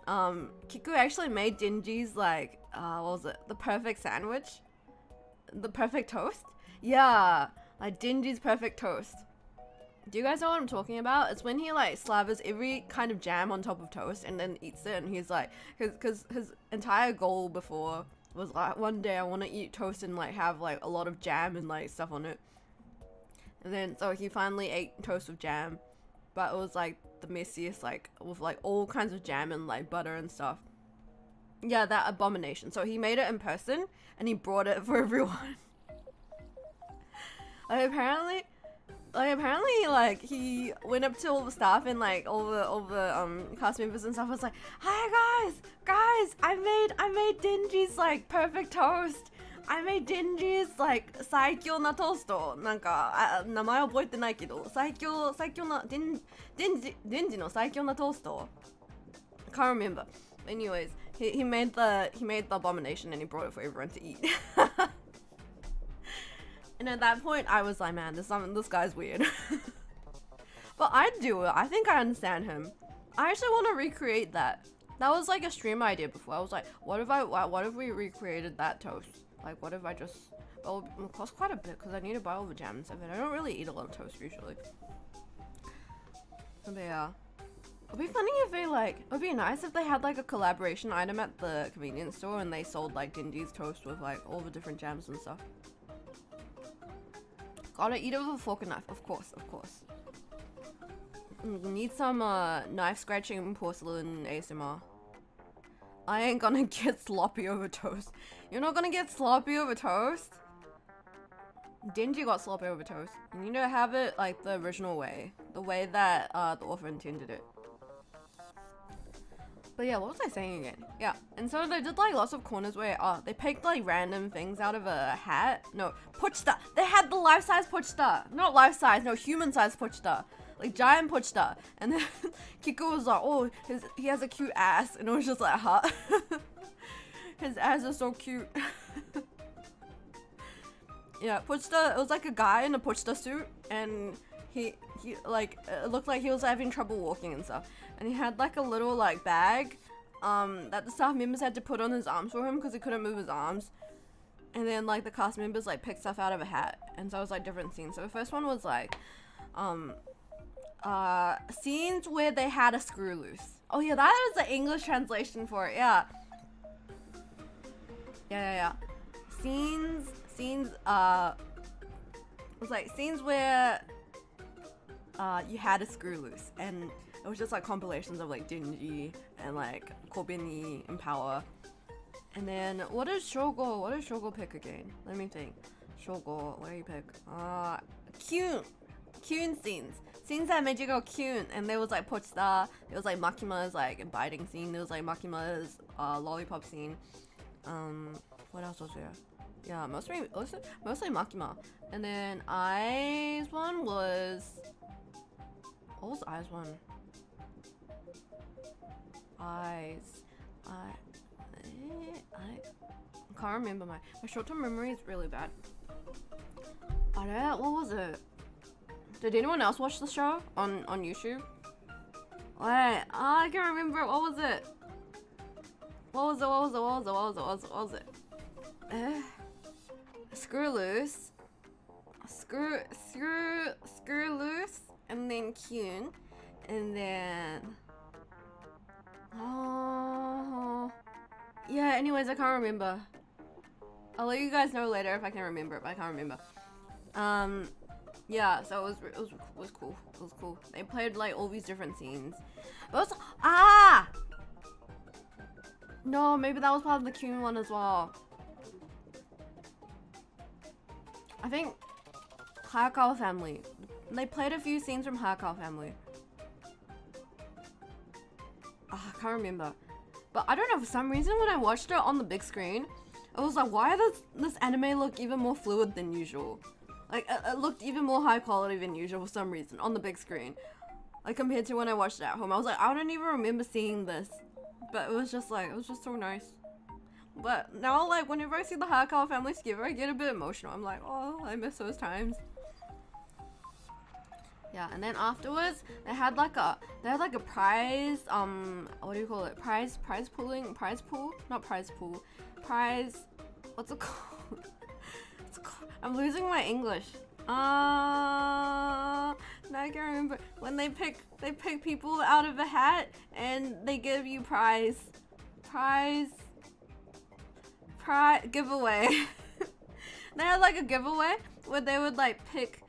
Kiku actually made Dingy's like what was it? The perfect sandwich? The perfect toast? Yeah, like Dingy's perfect toast. Do you guys know what I'm talking about? It's when he like slathers every kind of jam on top of toast and then eats it, and he's like, because his entire goal before was like, one day I want to eat toast and like have like a lot of jam and like stuff on it. And then so he finally ate toast with jam, but it was like the messiest, like with like all kinds of jam and like butter and stuff. Yeah, that abomination. So he made it in person and he brought it for everyone. apparently like he went up to all the staff and like all the cast members and stuff, was like, hi guys, I made Dingy's like perfect toast. I made Dingy's like 最強なトースト。なんか名前覚えてないけど、最強なデンジの最強なトースト。Can't remember. Anyways, he made the abomination and he brought it for everyone to eat. And at that point, I was like, man, this guy's weird. But I'd do it. I think I understand him. I actually want to recreate that. That was like a stream idea before. I was like, what if we recreated that toast? Like, what if I just... Well, it will cost quite a bit because I need to buy all the jam and stuff. And I don't really eat a lot of toast usually. But yeah. It'd be funny if they like... It would be nice if they had like a collaboration item at the convenience store and they sold like Dingy's toast with like all the different jams and stuff. Gotta eat it with a fork and knife, of course. Need some knife scratching and porcelain ASMR. I ain't gonna get sloppy over toast. You're not gonna get sloppy over toast? Dingy got sloppy over toast. You need to have it like the original way. The way that the author intended it. But yeah, what was I saying again? Yeah, and so they did like lots of corners where they picked like random things out of a hat. No, pochta. They had the life-size pochta. Not life-size, no, human-size pochta. Like giant pochta. And then Kiko was like, oh, he has a cute ass. And it was just like, huh? His ass is so cute. Yeah, pochta, it was like a guy in a pochta suit. And he like, it looked like he was having trouble walking and stuff. And he had like a little like bag that the staff members had to put on his arms for him because he couldn't move his arms. And then like the cast members like picked stuff out of a hat. And so it was like different scenes. So the first one was like scenes where they had a screw loose. Oh yeah, that is the English translation for it. Yeah. Scenes it was like scenes where you had a screw loose, and it was just like compilations of like Dingy and like Kobeni and Power. And then what does Shogo pick again? Let me think. Shogo, what do you pick? Kyun scenes that made you go Kyun. And there was like Pochita, there was like Makima's like biting scene, there was like Makima's lollipop scene. What else was there? Yeah, mostly Makima. And then Ai's one was... What was Ai's one? I can't remember. My short-term memory is really bad. What was it? Did anyone else watch the show on YouTube? Wait, I can't remember. What was it? What was it? Screw loose, and then Kyun, and then yeah. Anyways, I can't remember. I'll let you guys know later if I can remember it, but I can't remember. Yeah. So it was cool. It was cool. They played like all these different scenes. But also, no, maybe that was part of the Kyun one as well. I think Hayakawa Family. They played a few scenes from Hayakawa Family. I can't remember. But I don't know, for some reason when I watched it on the big screen, I was like, why does this anime look even more fluid than usual? Like, it looked even more high quality than usual for some reason on the big screen. Like, compared to when I watched it at home. I was like, I don't even remember seeing this. But it was just so nice. But now, like, whenever I see the Hayakawa Family together, I get a bit emotional. I'm like, oh, I miss those times. Yeah, and then afterwards they had like a prize, what do you call it? Prize pool, not prize pool. Prize, what's it called? I'm losing my English. Now I can't remember. When they pick people out of a hat and they give you prize giveaway. They had like a giveaway where they would like pick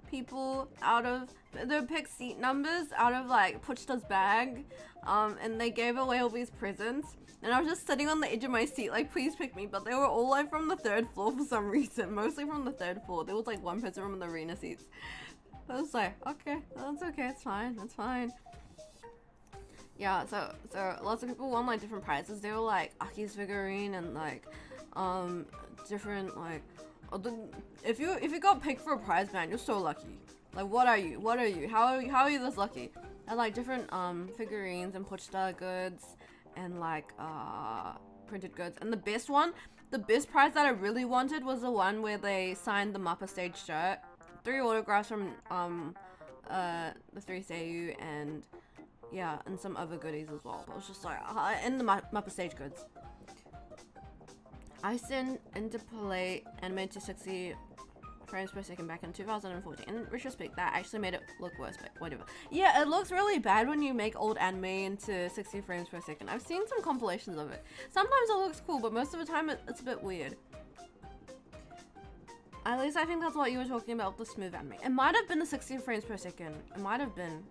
people out of, they would pick seat numbers out of like Puchta's bag, and they gave away all these presents. And I was just sitting on the edge of my seat, like, please pick me. But they were all like from the 3rd floor for some reason, mostly from the 3rd floor. There was like one person from the arena seats. I was like, okay, that's okay, it's fine, that's fine. Yeah, so lots of people won like different prizes. They were like Aki's figurine and like different like, if you got picked for a prize, man, you're so lucky. Like, what are you? How are you this lucky? And like different figurines and Puchta goods and like printed goods. And the best prize that I really wanted was the one where they signed the Mappa stage shirt, 3 autographs from the 3 Seiyu, and yeah, and some other goodies as well. But it was just like, and the Mappa stage goods. I sent interpolate animated to 60 frames per second back in 2014. In retrospect, that actually made it look worse, but whatever. Yeah, it looks really bad when you make old anime into 60 frames per second. I've seen some compilations of it. Sometimes it looks cool, but most of the time it's a bit weird. At least I think that's what you were talking about with the smooth anime. It might have been the 60 frames per second. It might have been.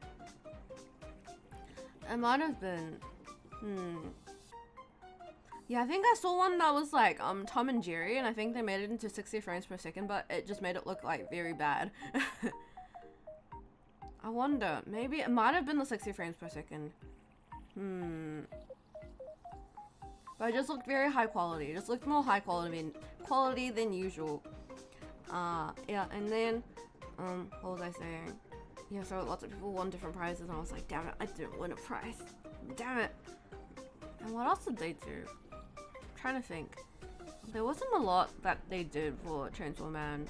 Yeah, I think I saw one that was like Tom and Jerry, and I think they made it into 60 frames per second, but it just made it look like very bad. I wonder, maybe it might have been the 60 frames per second. But it just looked very high quality. It just looked more high quality than usual. Yeah, and then what was I saying? Yeah, so lots of people won different prizes, and I was like, damn it, I didn't win a prize. Damn it. And what else did they do? I'm trying to think. There wasn't a lot that they did for Chainsaw Man,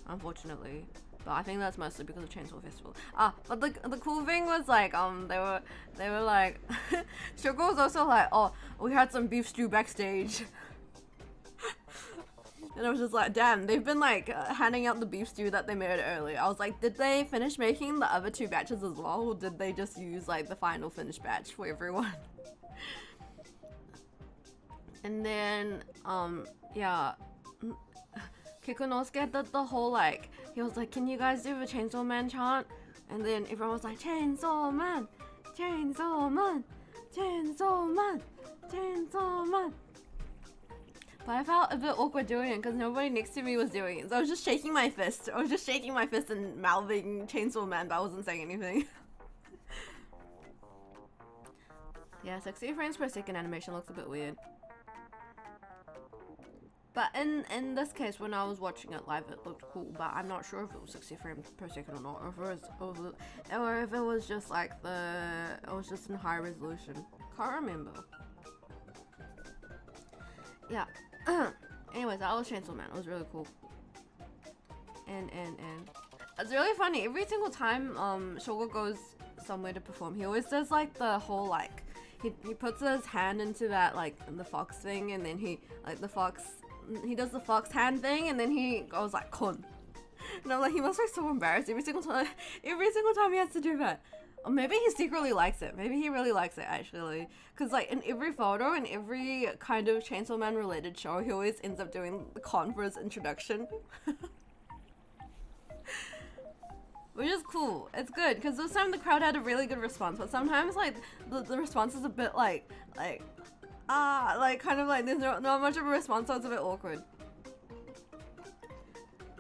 unfortunately. But I think that's mostly because of Chainsaw Festival. But the cool thing was like they were like Shoko was also like, oh, we had some beef stew backstage. And I was just like, damn, they've been like handing out the beef stew that they made earlier. I was like, did they finish making the other 2 batches as well, or did they just use like the final finished batch for everyone? And then yeah, Kikunosuke did the whole like, he was like, can you guys do the Chainsaw Man chant? And then everyone was like, Chainsaw Man, Chainsaw Man, Chainsaw Man, Chainsaw Man. But I felt a bit awkward doing it because nobody next to me was doing it. So I was just shaking my fist. And mouthing Chainsaw Man, but I wasn't saying anything. Yeah, 60 frames per second animation looks a bit weird. But in this case, when I was watching it live, it looked cool. But I'm not sure if it was 60 frames per second or not, or if it was just like it was just in high resolution. Can't remember. Yeah. Anyways, that was Chainsaw Man. It was really cool. And it's really funny. Every single time Shogo goes somewhere to perform, he always does like the whole like he puts his hand into that like the fox thing, and then he does the fox hand thing, and then he goes like kon. And I'm like, he must be so embarrassed every single time he has to do that. Or maybe he secretly likes it. Maybe he really likes it, actually. Because, like, in every photo, in every kind of Chainsaw Man related show, he always ends up doing the con for his introduction. Which is cool. It's good. Because this time the crowd had a really good response. But sometimes, like, the response is a bit, like, kind of like, there's not much of a response, so it's a bit awkward.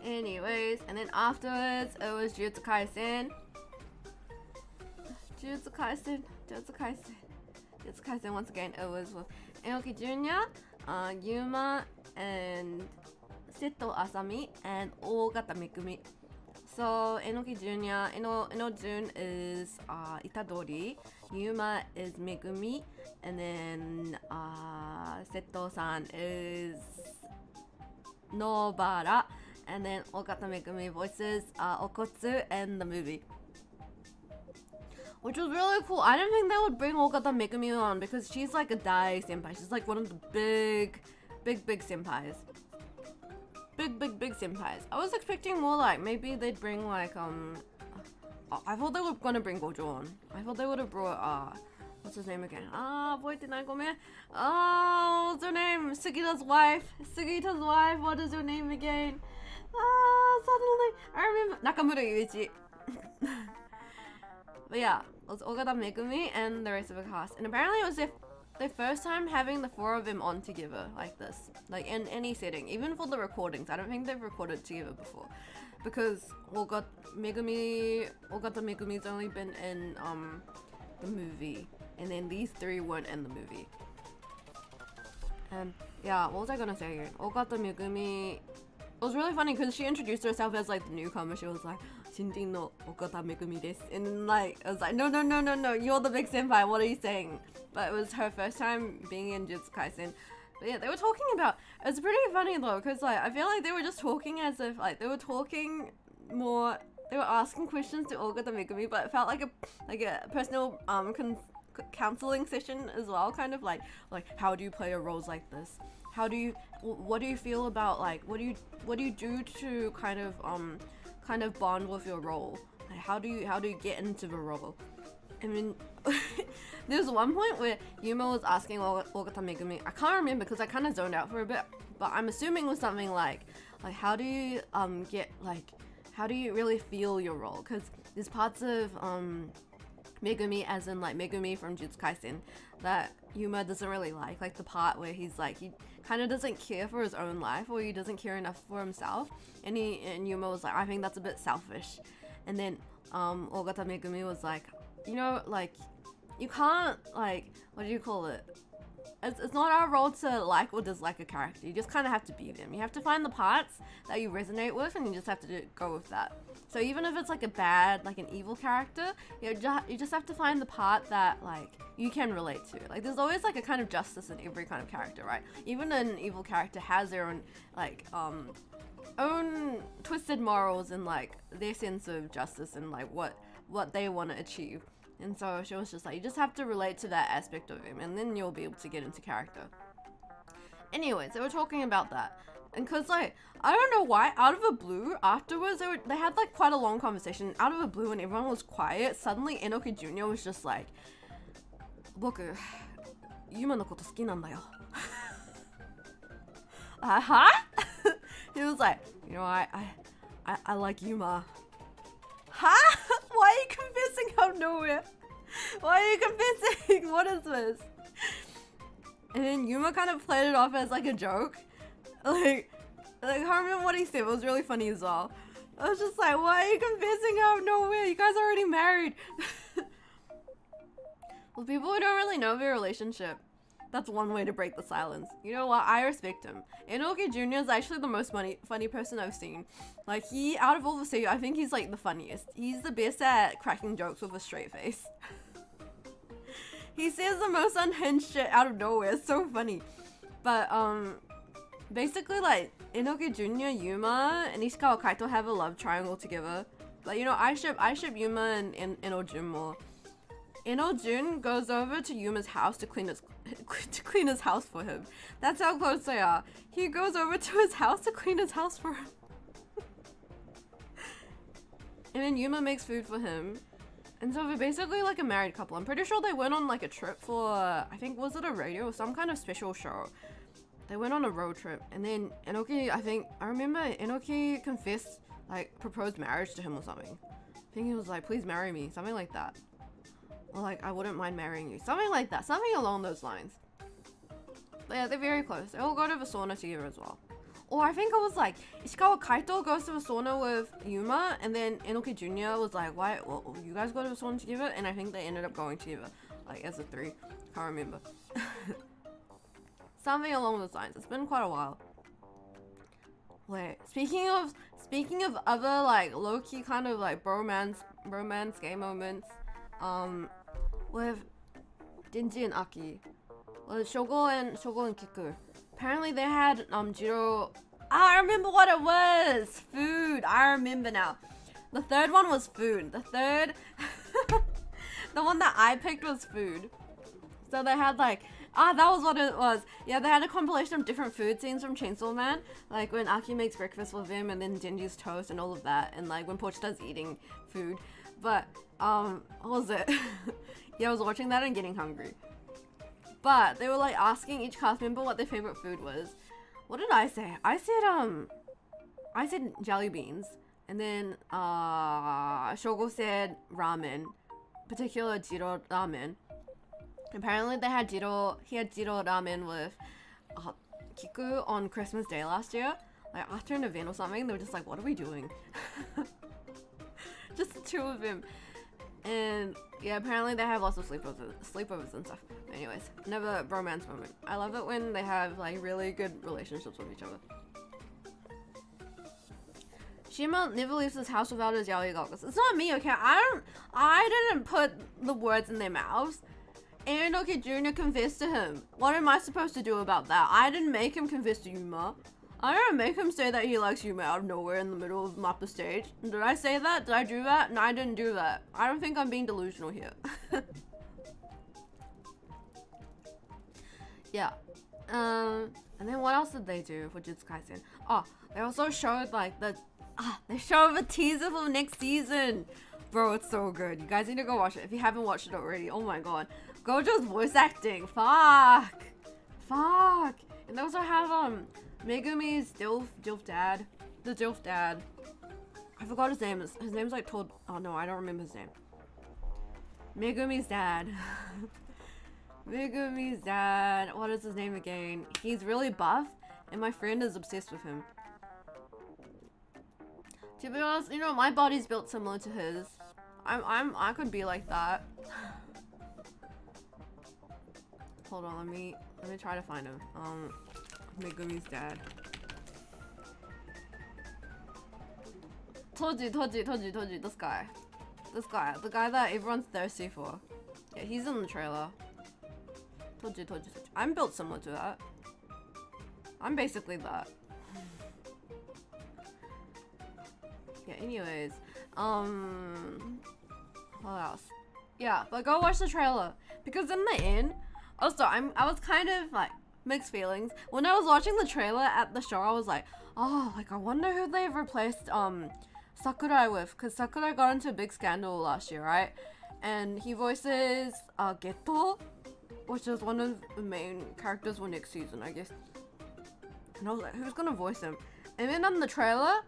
Anyways, and then afterwards, it was Jujutsu Kaisen. Jujutsu Kaisen, once again, it was with Enoki Jr., Yuma, and Seto Asami, and Ogata Mikumi. So, Enoki Jr., Eno-jun is Itadori, Yuma is Megumi, and then Seto-san is Nobara, And then Ogata Megumi voices Okotsu in the movie. Which was really cool. I didn't think they would bring Ogata Megumi on because she's like a Dai senpai. She's like one of the big senpais. Big senpais. I was expecting more like maybe they'd bring like I thought they were gonna bring Gojo on. I thought they would have brought what's his name again? What's her name? Sugita's wife. What is her name again? Suddenly I remember Nakamura Yuichi. But yeah, it was Ogata Megumi and the rest of the cast. And apparently it was their first time having the four of them on together like this. Like in any setting. Even for the recordings. I don't think they've recorded together before. Because Ogata Megumi's only been in the movie. And then these three weren't in the movie. And yeah, what was I gonna say again? Ogata Megumi... It was really funny because she introduced herself as like the newcomer. She was like, Shinjin no Ogata Megumi desu. And then like, I was like, no, you're the big senpai, what are you saying? But it was her first time being in Jujutsu Kaisen. But yeah, they were talking about, it's pretty funny though, because like, I feel like they were just talking as if like, they were talking more, they were asking questions to Ogata Megumi, but it felt like a personal counseling session as well, kind of like how do you play your roles like this? What do you feel about like, what do you do to kind of bond with your role? Like, how do you get into the role? I mean, there's one point where Yuma was asking Ogata Megumi, I can't remember because I kind of zoned out for a bit, but I'm assuming it was something like how do you how do you really feel your role? Because there's parts of Megumi, as in like Megumi from Jujutsu Kaisen, that Yuma doesn't really like the part where he's like, he kind of doesn't care for his own life, or he doesn't care enough for himself, and Yuma was like, I think that's a bit selfish. And then Ogata Megumi was like, you know, like, you can't, like, what do you call it? It's not our role to like or dislike a character. You just kind of have to be them. You have to find the parts that you resonate with, and you just have to go with that. So even if it's like a bad, like an evil character, you just have to find the part that like you can relate to. Like there's always like a kind of justice in every kind of character, right? Even an evil character has their own like own twisted morals and like their sense of justice and like what they want to achieve. And so she was just like, you just have to relate to that aspect of him, and then you'll be able to get into character. Anyways, they were talking about that. And cause like, I don't know why, out of the blue, afterwards, they had like quite a long conversation. Out of the blue, when everyone was quiet, suddenly Enoki Jr. was just like, Boku, Yuma no koto suki nan da yo. He was like, you know, I like Yuma. Huh? Why are you confessing out of nowhere? Why are you confessing? What is this? And then Yuma kind of played it off as like a joke. Like I can't remember what he said. It was really funny as well. I was just like, why are you confessing out of nowhere? You guys are already married. Well, people who don't really know their relationship, that's one way to break the silence. You know what? I respect him. Enoki Jr. is actually the most funny person I've seen. Like, he, out of all the seiyuu, I think he's like the funniest. He's the best at cracking jokes with a straight face. He says the most unhinged shit out of nowhere. It's so funny. But, basically, like, Enoki Jr., Yuma, and Ishikawa Kaito have a love triangle together. Like, you know, I ship Yuma and Enojun more. Enojun goes over to Yuma's house to clean his house for him. That's how close they are. He goes over to his house to clean his house for him. And then Yuma makes food for him. And so they're basically like a married couple. I'm pretty sure they went on like a trip for, I think, was it a radio or some kind of special show? They went on a road trip. And then Enoki, I remember Enoki confessed, like, proposed marriage to him or something. I think he was like, please marry me, something like that. Or like, I wouldn't mind marrying you. Something like that. Something along those lines. But yeah, they're very close. They all go to the sauna together as well. Or I think it was like, Ishikawa Kaito goes to the sauna with Yuma, and then Enoki Jr. was like, why, well, you guys go to the sauna together? And I think they ended up going together. Like, as a three. Can't remember. Something along those lines. It's been quite a while. Wait, speaking of other, like, low-key kind of, like, bromance gay moments, with Denji and Aki, with Shogo and Kiku. Apparently they had Jiro. I remember what it was. Food. I remember now. The third one was food. The third, the one that I picked was food. So they had like, that was what it was. Yeah, they had a compilation of different food scenes from Chainsaw Man. Like when Aki makes breakfast with him and then Denji's toast and all of that. And like when Pochita's eating food. But, what was it? Yeah, I was watching that and getting hungry. But they were like asking each cast member what their favorite food was. What did I say? I said jelly beans. And then, Shogo said ramen. Particular Jiro ramen. Apparently they had he had Jiro ramen with Kiku on Christmas Day last year. Like after an event or something, they were just like, what are we doing? Just the two of him. And yeah, apparently they have lots of sleepovers and stuff. Anyways, never a bromance moment. I love it when they have like really good relationships with each other. Shima never leaves his house without his yaoi goggles. It's not me, okay? I didn't put the words in their mouths. Inoki Jr. confessed to him. What am I supposed to do about that? I didn't make him confess to Yuma. I didn't make him say that he likes Yuma out of nowhere in the middle of Mappa stage. Did I say that? Did I do that? No, I didn't do that. I don't think I'm being delusional here. Yeah. And then what else did they do for Jujutsu Kaisen? Oh, they also showed like they showed a teaser for next season. Bro, it's so good. You guys need to go watch it if you haven't watched it already. Oh my god. Gojo's voice acting. Fuck. And they also have Megumi's Dilf dad. The Dilf dad. I forgot his name. His name's like told. Oh no, I don't remember his name. Megumi's dad. Megumi's dad. What is his name again? He's really buff, and my friend is obsessed with him. To be honest, you know, my body's built similar to his. I could be like that. Hold on, let me try to find him. Megumi's dad. Told you, this guy. The guy that everyone's thirsty for. Yeah, he's in the trailer. Told you. I'm built similar to that. I'm basically that. Yeah, anyways. What else? Yeah, but go watch the trailer. Because in the end, also, I was kind of like mixed feelings. When I was watching the trailer at the show, I was like, oh, like I wonder who they've replaced Sakurai with. Because Sakurai got into a big scandal last year, right? And he voices Geto, which is one of the main characters for next season, I guess. And I was like, who's gonna voice him? And then on the trailer,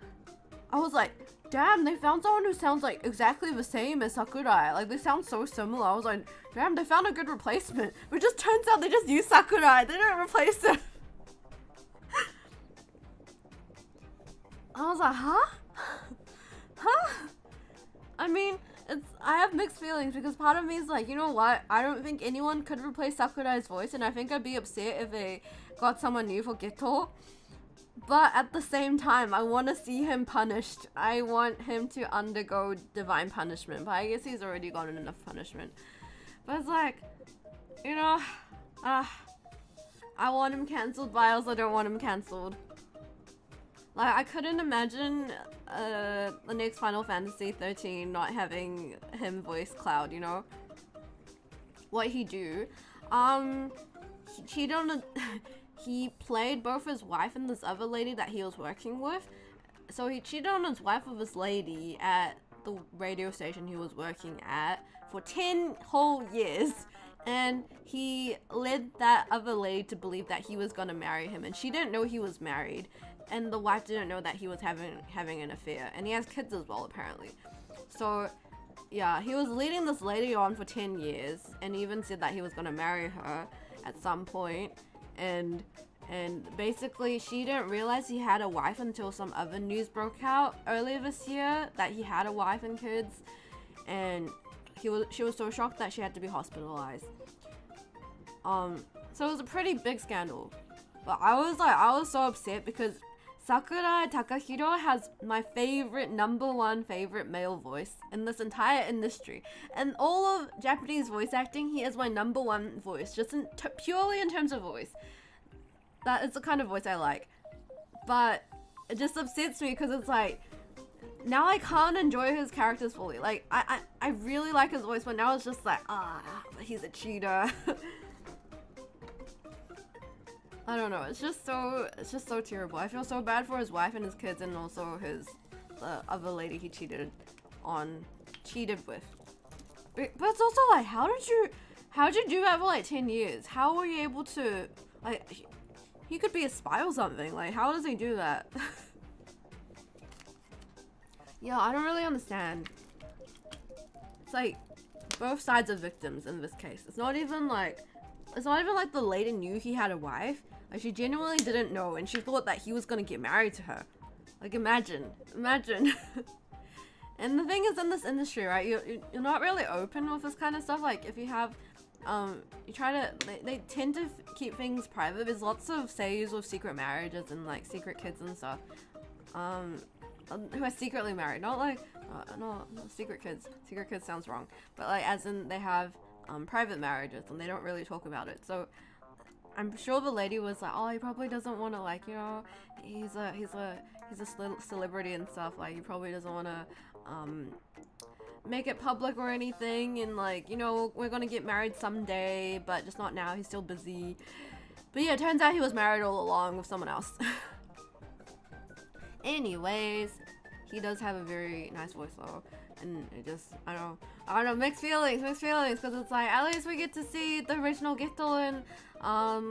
I was like, damn, they found someone who sounds like exactly the same as Sakurai. Like, they sound so similar. I was like, damn, they found a good replacement. But it just turns out they just used Sakurai. They didn't replace him. I was like, huh? I mean, I have mixed feelings because part of me is like, you know what? I don't think anyone could replace Sakurai's voice, and I think I'd be upset if they got someone new for Geto. But at the same time, I want to see him punished. I want him to undergo divine punishment. But I guess he's already gotten enough punishment. But it's like, you know, I want him cancelled, but I also don't want him cancelled. Like, I couldn't imagine the next Final Fantasy 13 not having him voice Cloud, you know? What he do? He played both his wife and this other lady that he was working with. So he cheated on his wife with this lady at the radio station he was working at for 10 whole years. And he led that other lady to believe that he was gonna marry him. And she didn't know he was married. And the wife didn't know that he was having an affair. And he has kids as well, apparently. So, yeah, he was leading this lady on for 10 years. And even said that he was gonna marry her at some point. And basically she didn't realize he had a wife until some other news broke out earlier this year that he had a wife and kids, and she was so shocked that she had to be hospitalized. So it was a pretty big scandal. But I was so upset because Sakurai Takahiro has my number one favorite male voice in this entire industry. And all of Japanese voice acting, he is my number one voice, just purely in terms of voice. That is the kind of voice I like. But it just upsets me because it's like, now I can't enjoy his characters fully. Like, I really like his voice, but now it's just like, he's a cheater. I don't know. It's just so terrible. I feel so bad for his wife and his kids, and also the other lady he cheated with. But it's also like, how'd you do that for like 10 years? How were you able to, like, he could be a spy or something. Like, how does he do that? Yeah, I don't really understand. It's like both sides are victims in this case. It's not even like the lady knew he had a wife. Like, she genuinely didn't know, and she thought that he was gonna get married to her. Like, imagine. And the thing is, in this industry, right, you're not really open with this kind of stuff. Like, if you have, they tend to keep things private. There's lots of sayings with secret marriages and like secret kids and stuff. Who are secretly married, not like, no, secret kids. Secret kids sounds wrong, but like, as in they have private marriages and they don't really talk about it. So I'm sure the lady was like, oh, he probably doesn't want to, like, you know, he's a celebrity and stuff. Like, he probably doesn't want to make it public or anything, and like, you know, we're gonna get married someday, but just not now. He's still busy. But yeah, it turns out he was married all along with someone else. Anyways, he does have a very nice voice though, and it just, I don't know, mixed feelings, because it's like, at least we get to see the original Geto and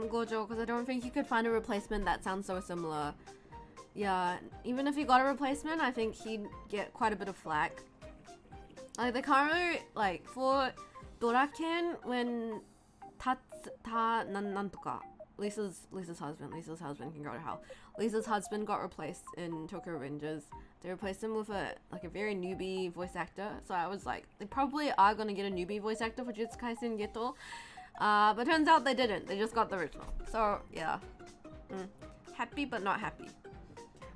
Gojo, because I don't think you could find a replacement that sounds so similar. Yeah, even if he got a replacement, I think he'd get quite a bit of flack. Like, they can't really, like, for Doraken, when Nantoka, Lisa's husband can go to hell. Lisa's husband got replaced in Tokyo Revengers. They replaced him with a very newbie voice actor. So I was like, they probably are gonna get a newbie voice actor for Jujutsu Kaisen Geto. But turns out they didn't. They just got the original. So yeah, happy but not happy.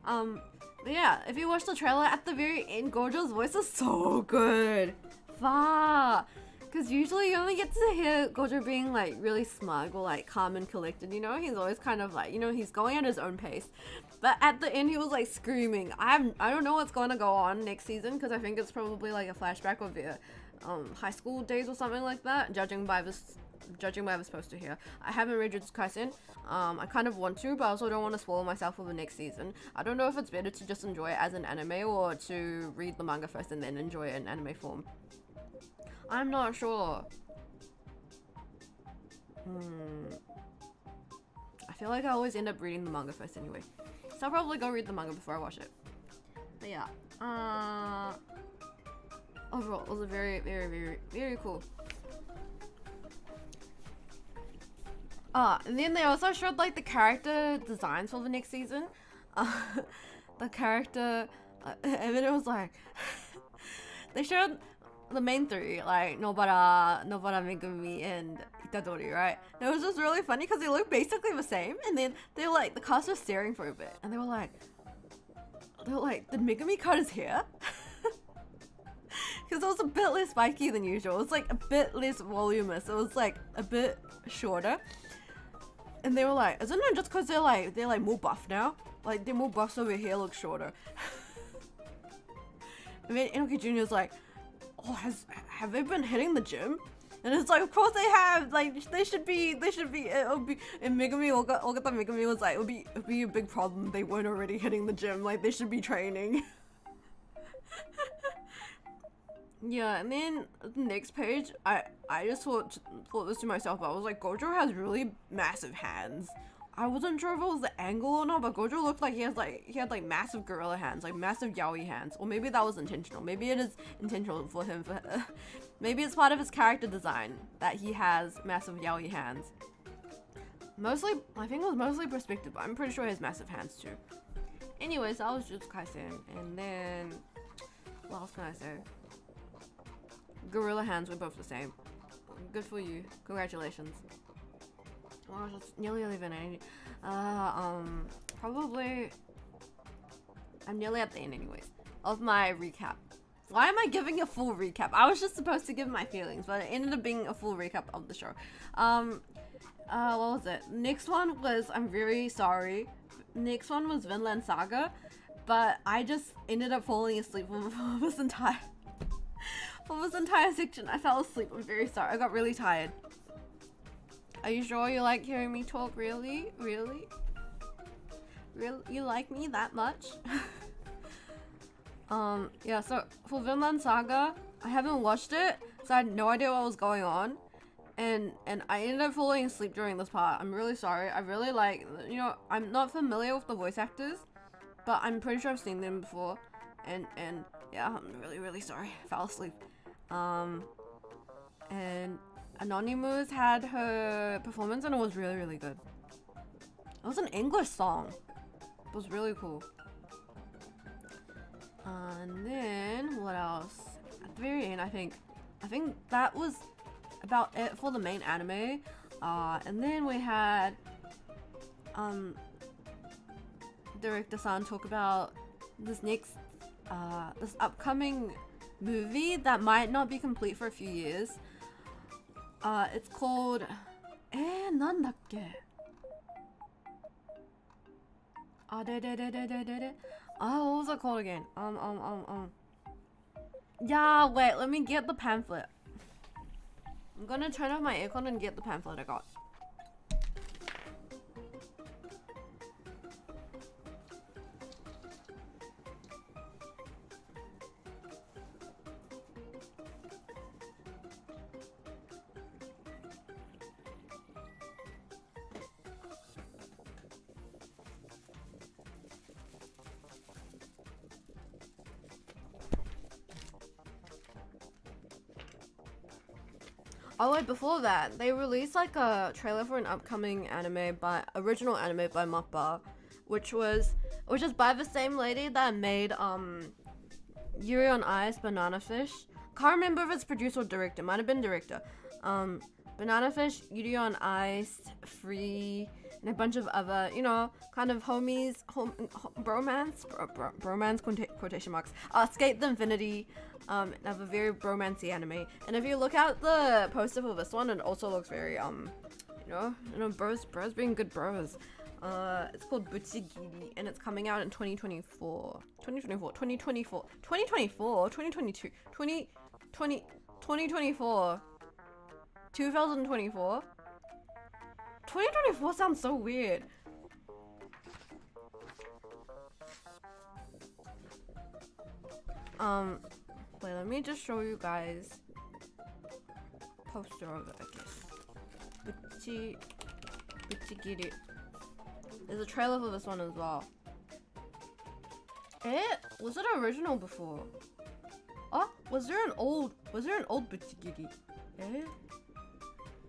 But yeah, if you watch the trailer at the very end, Gojo's voice is so good. Because usually you only get to hear Gojo being like really smug or like calm and collected, you know? He's always kind of like, you know, he's going at his own pace. But at the end he was like screaming. I don't know what's going to go on next season, because I think it's probably like a flashback of their high school days or something like that, judging by this poster here. I haven't read Jujutsu Kaisen. I kind of want to, but I also don't want to spoil myself for the next season. I don't know if it's better to just enjoy it as an anime or to read the manga first and then enjoy it in anime form. I'm not sure. I feel like I always end up reading the manga first anyway. So I'll probably go read the manga before I watch it. But yeah. Overall, it was a very, very, very, very cool. And then they also showed like the character designs for the next season. The character, and then it was like, they showed the main three, like Nobara, Megumi, and Itadori, right? And it was just really funny because they look basically the same, and then they were like, the cast was staring for a bit, and they were like, did Megumi cut his hair? Because it was a bit less spiky than usual. It was like a bit less voluminous. It was like a bit shorter. And they were like, isn't it just because they're like more buff now? Like, they're more buff so their hair looks shorter. And then Inoki Jr. was like, oh, have they been hitting the gym? And it's like, of course they have. Like, they should be, it'll be, and Megumi, Ogata Megumi was like, it'll be a big problem they weren't already hitting the gym. Like, they should be training. Yeah, and then the next page, I just thought this to myself, but I was like, Gojo has really massive hands. I wasn't sure if it was the angle or not, but Gojo looked like he had like massive gorilla hands, like massive yaoi hands. Or maybe that was intentional. Maybe it is intentional for him. Maybe it's part of his character design that he has massive yaoi hands. Mostly, I think it was mostly perspective, but I'm pretty sure he has massive hands too. Anyways, that was Jujutsu Kaisen, and then what else can I say? Gorilla hands were both the same. Good for you. Congratulations. Oh my gosh, it's nearly 11:80. Probably I'm nearly at the end anyways of my recap Why am I giving a full recap? I was just supposed to give my feelings, but it ended up being a full recap of the show. What was it? Next one was, I'm very sorry. Next one was Vinland Saga, but I just ended up falling asleep for this entire section. I fell asleep. I'm very sorry. I got really tired. Are you sure you like hearing me talk? Really? Really? You like me that much? Yeah, so for Vinland Saga, I haven't watched it, so I had no idea what was going on. And I ended up falling asleep during this part. I'm really sorry. I really like, you know, I'm not familiar with the voice actors, but I'm pretty sure I've seen them before. And yeah, I'm really sorry. I fell asleep. And Anonymous had her performance and it was really good. It was an English song. It was really cool. And then what else? At the very end, I think that was about it for the main anime. And then we had director-san talk about this next this upcoming movie that might not be complete for a few years. It's called なんだっけ? What was it called again? Yeah, wait, let me get the pamphlet. I'm gonna turn off my aircon and get the pamphlet I got. Oh wait, before that, they released like a trailer for an upcoming original anime by Mappa, which is by the same lady that made Yuri on Ice, Banana Fish. Can't remember if it's producer or director. Might have been director. Banana Fish, Yuri on Ice, Free, and a bunch of other, you know, kind of bromance quotation marks. Skate the Infinity. Have a very bromancy anime, and if you look at the poster for this one, it also looks very you know, bros being good bros. It's called Butsugiri, and it's coming out in 2024, 2024, 2024, 2024, 2022, 2020, 2024, 2024. 2024 sounds so weird. Wait, let me just show you guys poster of it, I guess. Buchigiri. There's a trailer for this one as well. Was it original before? Oh, was there an old Buchigiri?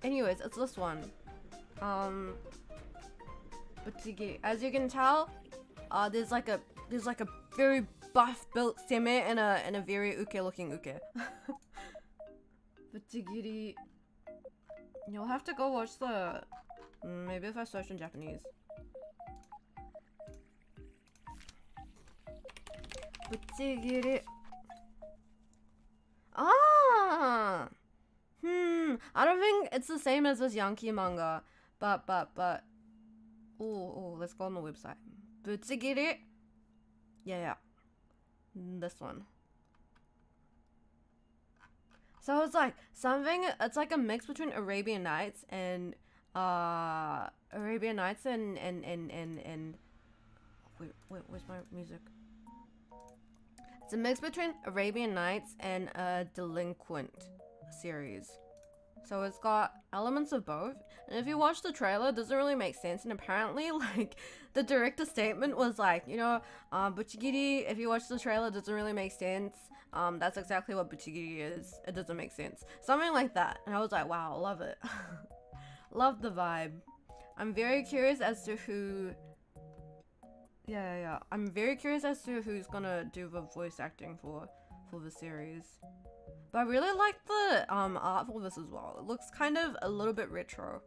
Anyways, it's this one. Buchigiri. As you can tell, there's like a very buff built seme and a very uke looking uke. Buchigiri. You'll have to go watch the maybe if I search in Japanese. Buchigiri. I don't think it's the same as this Yankee manga, but let's go on the website. Buchigiri. Yeah. This one. So it's like it's like a mix between Arabian Nights and wait, where's my music? It's a mix between Arabian Nights and a Delinquent series. So it's got elements of both. And if you watch the trailer, it doesn't really make sense. And apparently, like, the director's statement was like, you know, Buchigiri, if you watch the trailer, it doesn't really make sense. That's exactly what Buchigiri is. It doesn't make sense. Something like that. And I was like, wow, love it. Love the vibe. I'm very curious as to who... Yeah. I'm very curious as to who's gonna do the voice acting for the series. But I really like the art for this as well. It looks kind of a little bit retro.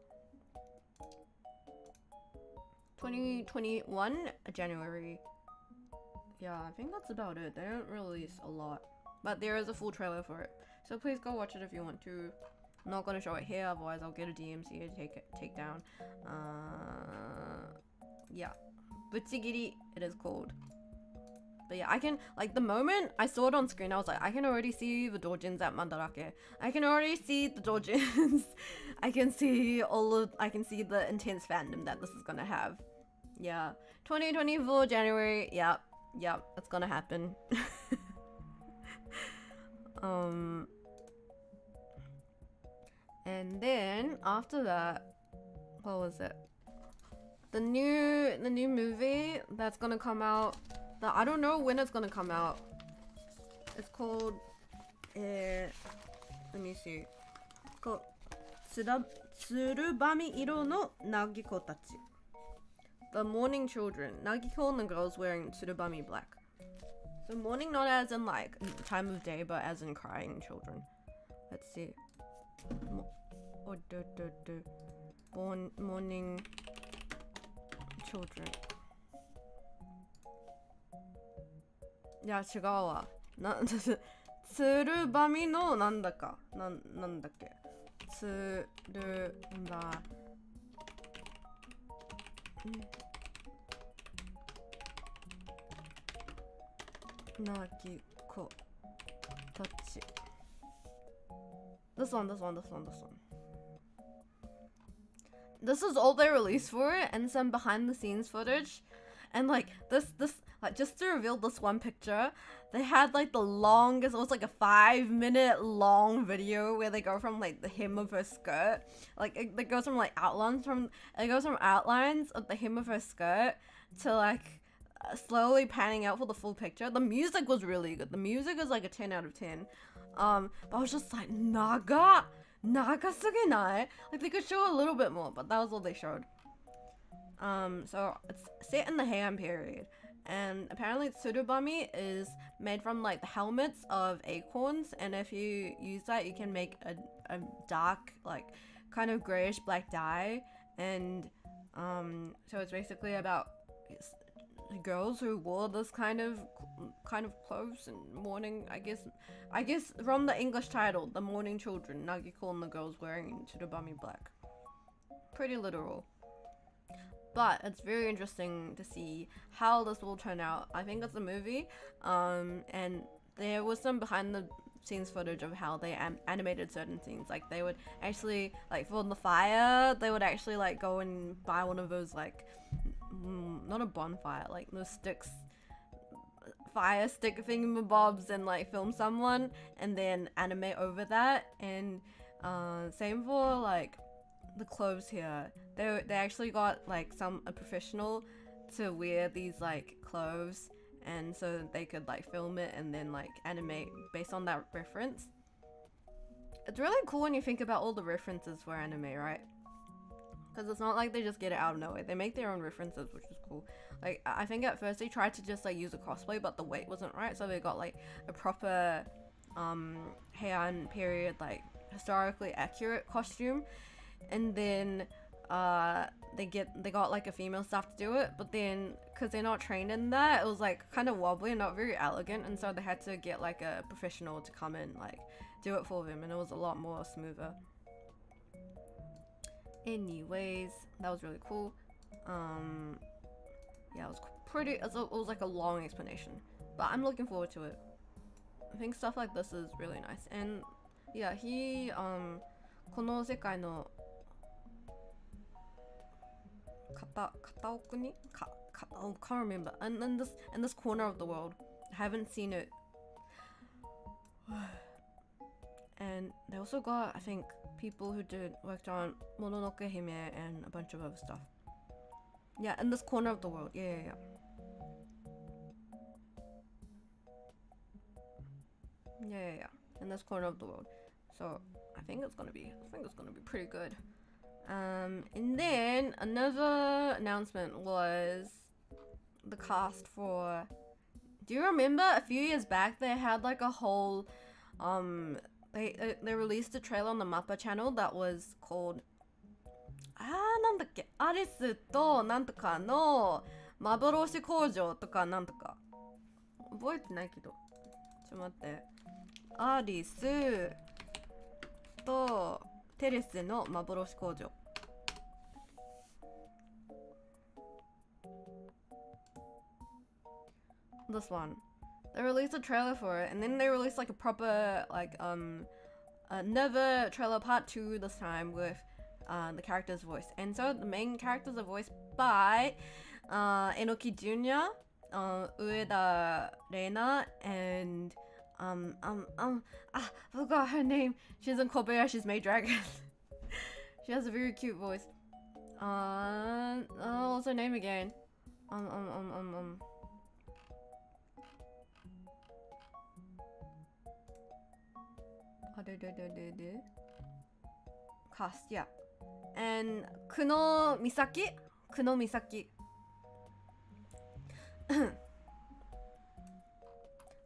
2021 January. Yeah, I think that's about it. They don't release a lot. But there is a full trailer for it. So please go watch it if you want to. I'm not gonna show it here, otherwise I'll get a DMC to take down. Yeah. Butsigiri, it is called. But yeah, I can, like, the moment I saw it on screen, I was like, I can already see the doujins at Mandarake. I can already see the doujins. I can see the intense fandom that this is gonna have. Yeah. 2024 January, yep, it's gonna happen. And then after that, what was it? The new movie that's gonna come out. That I don't know when it's gonna come out. It's called let me see. It's called Tsurubami Iro no Nagiko Tachi. The Morning Children. Nagiko and the girls wearing Tsurubami black. So morning not as in like time of day, but as in crying children. Let's see. Morning children. いや違うわ。つるばみのなんだかなんだっけ。つるばなぎこたち。This one. This is all they released for it, and some behind the scenes footage. And like this like just to reveal this one picture, they had like the longest, it was like a 5-minute long video where they go from like the hem of her skirt, like it goes from like outlines of the hem of her skirt to like slowly panning out for the full picture. The music was really good. The music is like a 10 out of 10. But I was just like, naga suginai? Like they could show a little bit more, but that was all they showed. So it's set in the Heian period, and apparently Tsurubami is made from like the helmets of acorns, and if you use that you can make a dark, like kind of grayish black dye, and so it's basically about girls who wore this kind of clothes and morning, I guess from the English title, The Morning Children, Nagiko and the girls wearing Tsurubami black. Pretty literal. But it's very interesting to see how this will turn out. I think it's a movie, and there was some behind the scenes footage of how they animated certain scenes. Like they would actually, like for the fire, they would actually like go and buy one of those like, not a bonfire, like those sticks, fire stick thingamabobs, and like film someone and then animate over that. And same for like the clothes here. They actually got like a professional to wear these like clothes, and so they could like film it and then like animate based on that reference. It's really cool when you think about all the references for anime, right? Because it's not like they just get it out of nowhere. They make their own references, which is cool. Like I think at first they tried to just like use a cosplay, but the weight wasn't right, so they got like a proper Heian period, like historically accurate costume. And then they got like a female staff to do it, but then because they're not trained in that, it was like kind of wobbly and not very elegant, and so they had to get like a professional to come and like do it for them, and it was a lot more smoother. Anyways, that was really cool. Yeah, it was pretty, it was like a long explanation, but I'm looking forward to it. I think stuff like this is really nice. And yeah, he この世界の片奥に I can't remember. And in this corner of the world, I haven't seen it. And they also got, I think, people who worked on Mononoke Hime and a bunch of other stuff. Yeah, in this corner of the world. Yeah. In this corner of the world. So I think it's gonna be pretty good. And then another announcement was the cast for. Do you remember a few years back they had like a whole they released a trailer on the Mappa channel that was called なんだっけ、アリスとなんとかの幻工場とかなんとか覚えてないけど、ちょっと待って。アリスとテレスの幻工場。This one. They released a trailer for it, and then they released like a proper another trailer part 2 this time with the character's voice. And so the main characters are voiced by Enoki Jr., Ueda Reina, and I forgot her name. She's in Kobayashi's Maid Dragon. She has a very cute voice. What's her name again? Cast, yeah. And Kuno Misaki.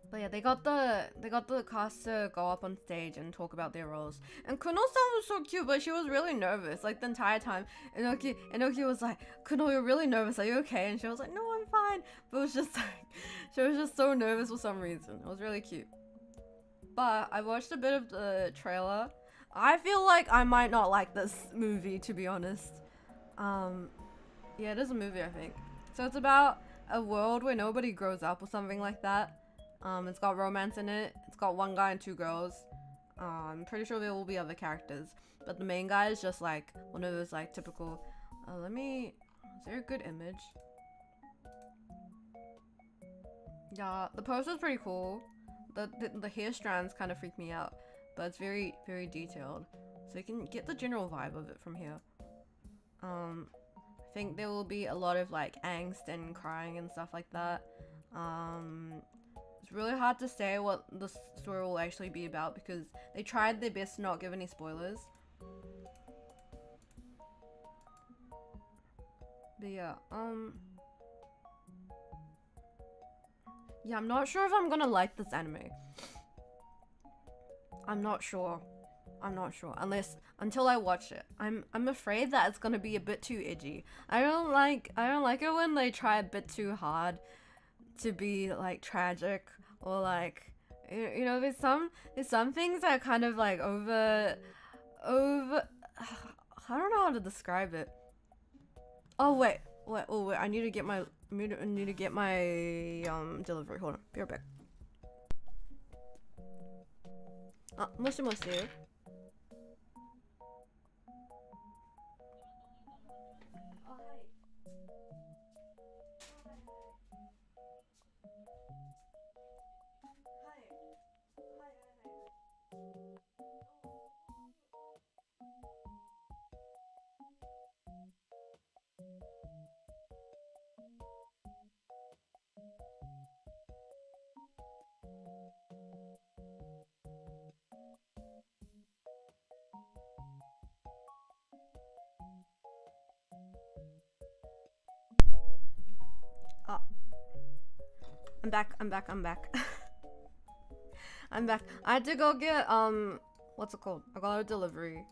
But yeah, they got the cast to go up on stage and talk about their roles. And Kuno-san was so cute, but she was really nervous like the entire time. Enoki was like, "Kuno, you're really nervous. Are you okay?" And she was like, "No, I'm fine." But it was just like, she was just so nervous for some reason. It was really cute. But I watched a bit of the trailer. I feel like I might not like this movie, to be honest. Yeah, it is a movie, I think. So it's about a world where nobody grows up or something like that. It's got romance in it. It's got one guy and two girls. I'm pretty sure there will be other characters, but the main guy is just like one of those like typical. Is there a good image? Yeah, the poster's pretty cool. The hair strands kind of freak me out, but it's very, very detailed, so you can get the general vibe of it from here. I think there will be a lot of like angst and crying and stuff like that. It's really hard to say what the story will actually be about because they tried their best to not give any spoilers. But yeah, yeah, I'm not sure if I'm gonna like this anime. I'm not sure until I watch it. I'm afraid that it's gonna be a bit too edgy. I don't like it when they try a bit too hard to be like tragic or like you know there's some things that are kind of like over I don't know how to describe it. Oh wait, I need to get my delivery. Hold on, be right back. あ、もしもし。Oh, I'm back. I'm back. I'm back. I had to go get what's it called? I got a delivery.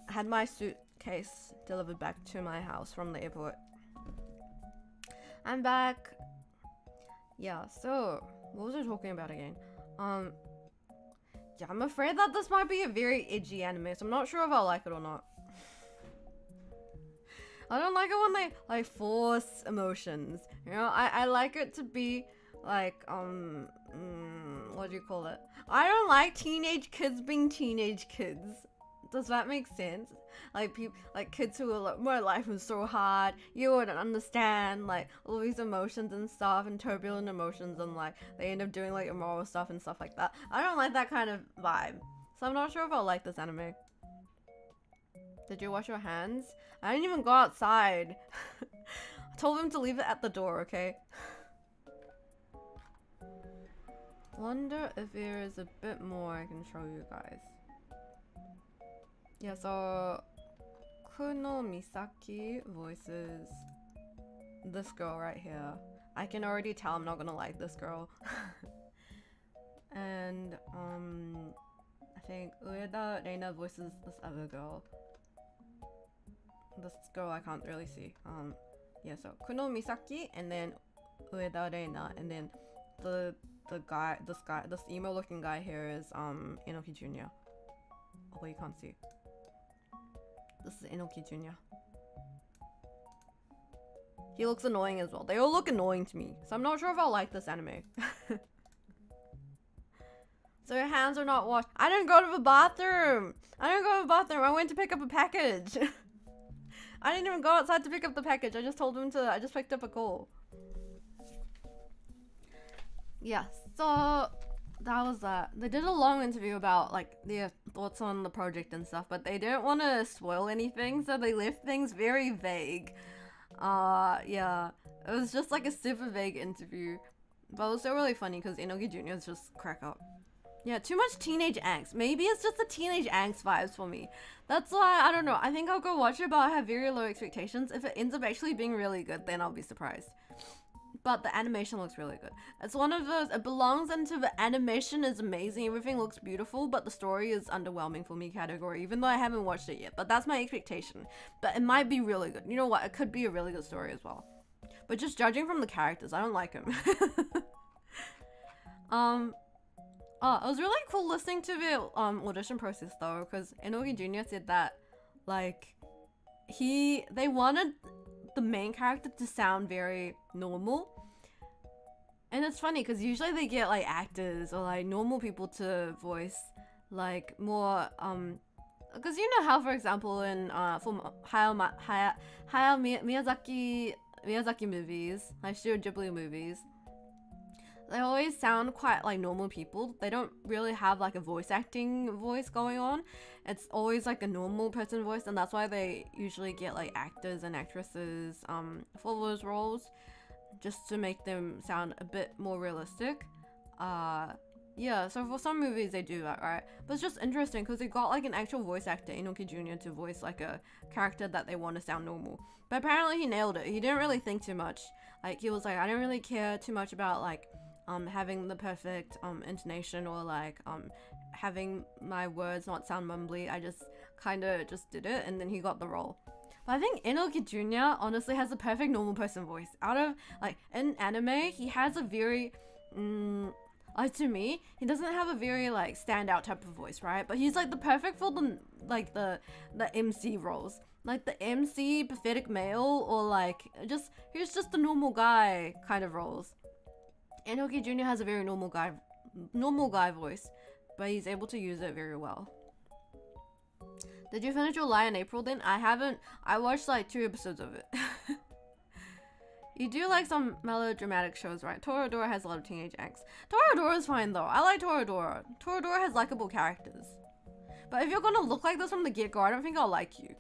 I had my suitcase delivered back to my house from the airport. I'm back. Yeah, so what was I talking about again? Yeah, I'm afraid that this might be a very edgy anime, so I'm not sure if I'll like it or not. I don't like it when they like force emotions. You know, I like it to be like what do you call it? I don't like teenage kids being teenage kids. Does that make sense? Like people, like kids who are like, my life was so hard. You wouldn't understand like all these emotions and stuff and turbulent emotions and like they end up doing like immoral stuff and stuff like that. I don't like that kind of vibe. So I'm not sure if I'll like this anime. Did you wash your hands? I didn't even go outside. I told him to leave it at the door, okay? Wonder if there is a bit more I can show you guys. Yeah, so Kuno Misaki voices this girl right here. I can already tell I'm not gonna like this girl. And I think Ueda Reina voices this other girl. This girl I can't really see. Yeah, so Kuno Misaki and then Ueda Reina, and then the this emo looking guy here is Inoki Jr. Oh wait, you can't see. This is Inoki Jr. He looks annoying as well. They all look annoying to me, so I'm not sure if I'll like this anime. So your hands are not washed. I didn't go to the bathroom. I went to pick up a package. I didn't even go outside to pick up the package. I just picked up a call. Yeah, so that was that. They did a long interview about like their thoughts on the project and stuff, but they didn't want to spoil anything, so they left things very vague. Yeah, it was just like a super vague interview, but it was still really funny because Inoki Jr. is just crack up. Yeah, too much teenage angst. Maybe it's just the teenage angst vibes for me. That's why, I don't know. I think I'll go watch it, but I have very low expectations. If it ends up actually being really good, then I'll be surprised. But the animation looks really good. It's one of those, it belongs into the animation is amazing. Everything looks beautiful, but the story is underwhelming for me category, even though I haven't watched it yet. But that's my expectation. But it might be really good. You know what? It could be a really good story as well. But just judging from the characters, I don't like them. Oh, it was really cool listening to the audition process though, because Inoki Jr. said that like they wanted the main character to sound very normal. And it's funny because usually they get like actors or like normal people to voice like more because you know how, for example, in for Hayao Miyazaki movies, like Studio Ghibli movies, they always sound quite like normal people. They don't really have like a voice acting voice going on. It's always like a normal person voice, and that's why they usually get like actors and actresses for those roles, just to make them sound a bit more realistic. Yeah, so for some movies they do that, right? But it's just interesting because they got like an actual voice actor, Inoki Jr., to voice like a character that they want to sound normal. But apparently he nailed it. He didn't really think too much. Like he was like, I don't really care too much about like having the perfect intonation or like having my words not sound mumbly. I just kind of just did it, and then he got the role. But I think Inoki Jr. honestly has the perfect normal person voice. Out of like in anime, he has a very to me, he doesn't have a very like standout type of voice, right? But he's like the perfect for the like the MC roles, like the MC pathetic male, or like he's just the normal guy kind of roles. Inoki Jr. has a very normal guy voice, but he's able to use it very well. Did you finish your Lie in April then? I haven't. I watched like 2 episodes of it. You do like some melodramatic shows, right? Toradora has a lot of teenage angst. Toradora's fine though. I like Toradora. Toradora has likable characters. But if you're gonna look like this from the get-go, I don't think I'll like you.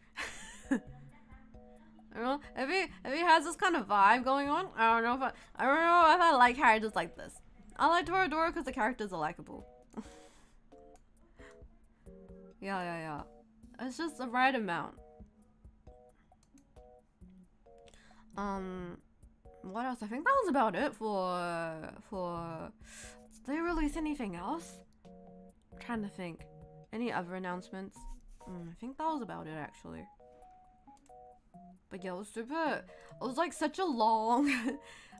You know, if he has this kind of vibe going on, I don't know if I like characters like this. I like Toradora because the characters are likable. Yeah. It's just the right amount. What else? I think that was about it for. Did they release anything else? I'm trying to think. Any other announcements? I think that was about it actually. But yeah, it was like such a long.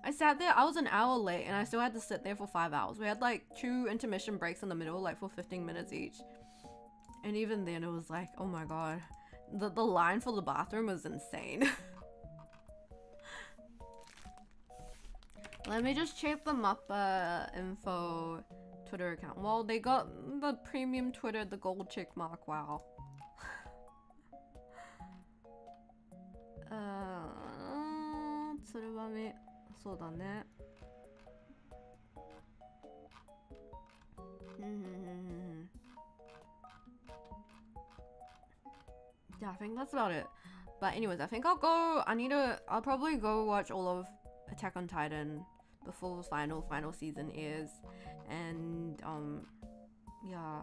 I sat there, I was an hour late, and I still had to sit there for 5 hours. We had like 2 intermission breaks in the middle, like for 15 minutes each. And even then it was like, oh my god. The line for the bathroom was insane. Let me just check the Mappa info Twitter account. Well, they got the premium Twitter, the gold check mark, wow. それはね、そうだね。Yeah, I think that's about it. But anyways, I think I'll probably go watch all of Attack on Titan before the final season airs. And yeah,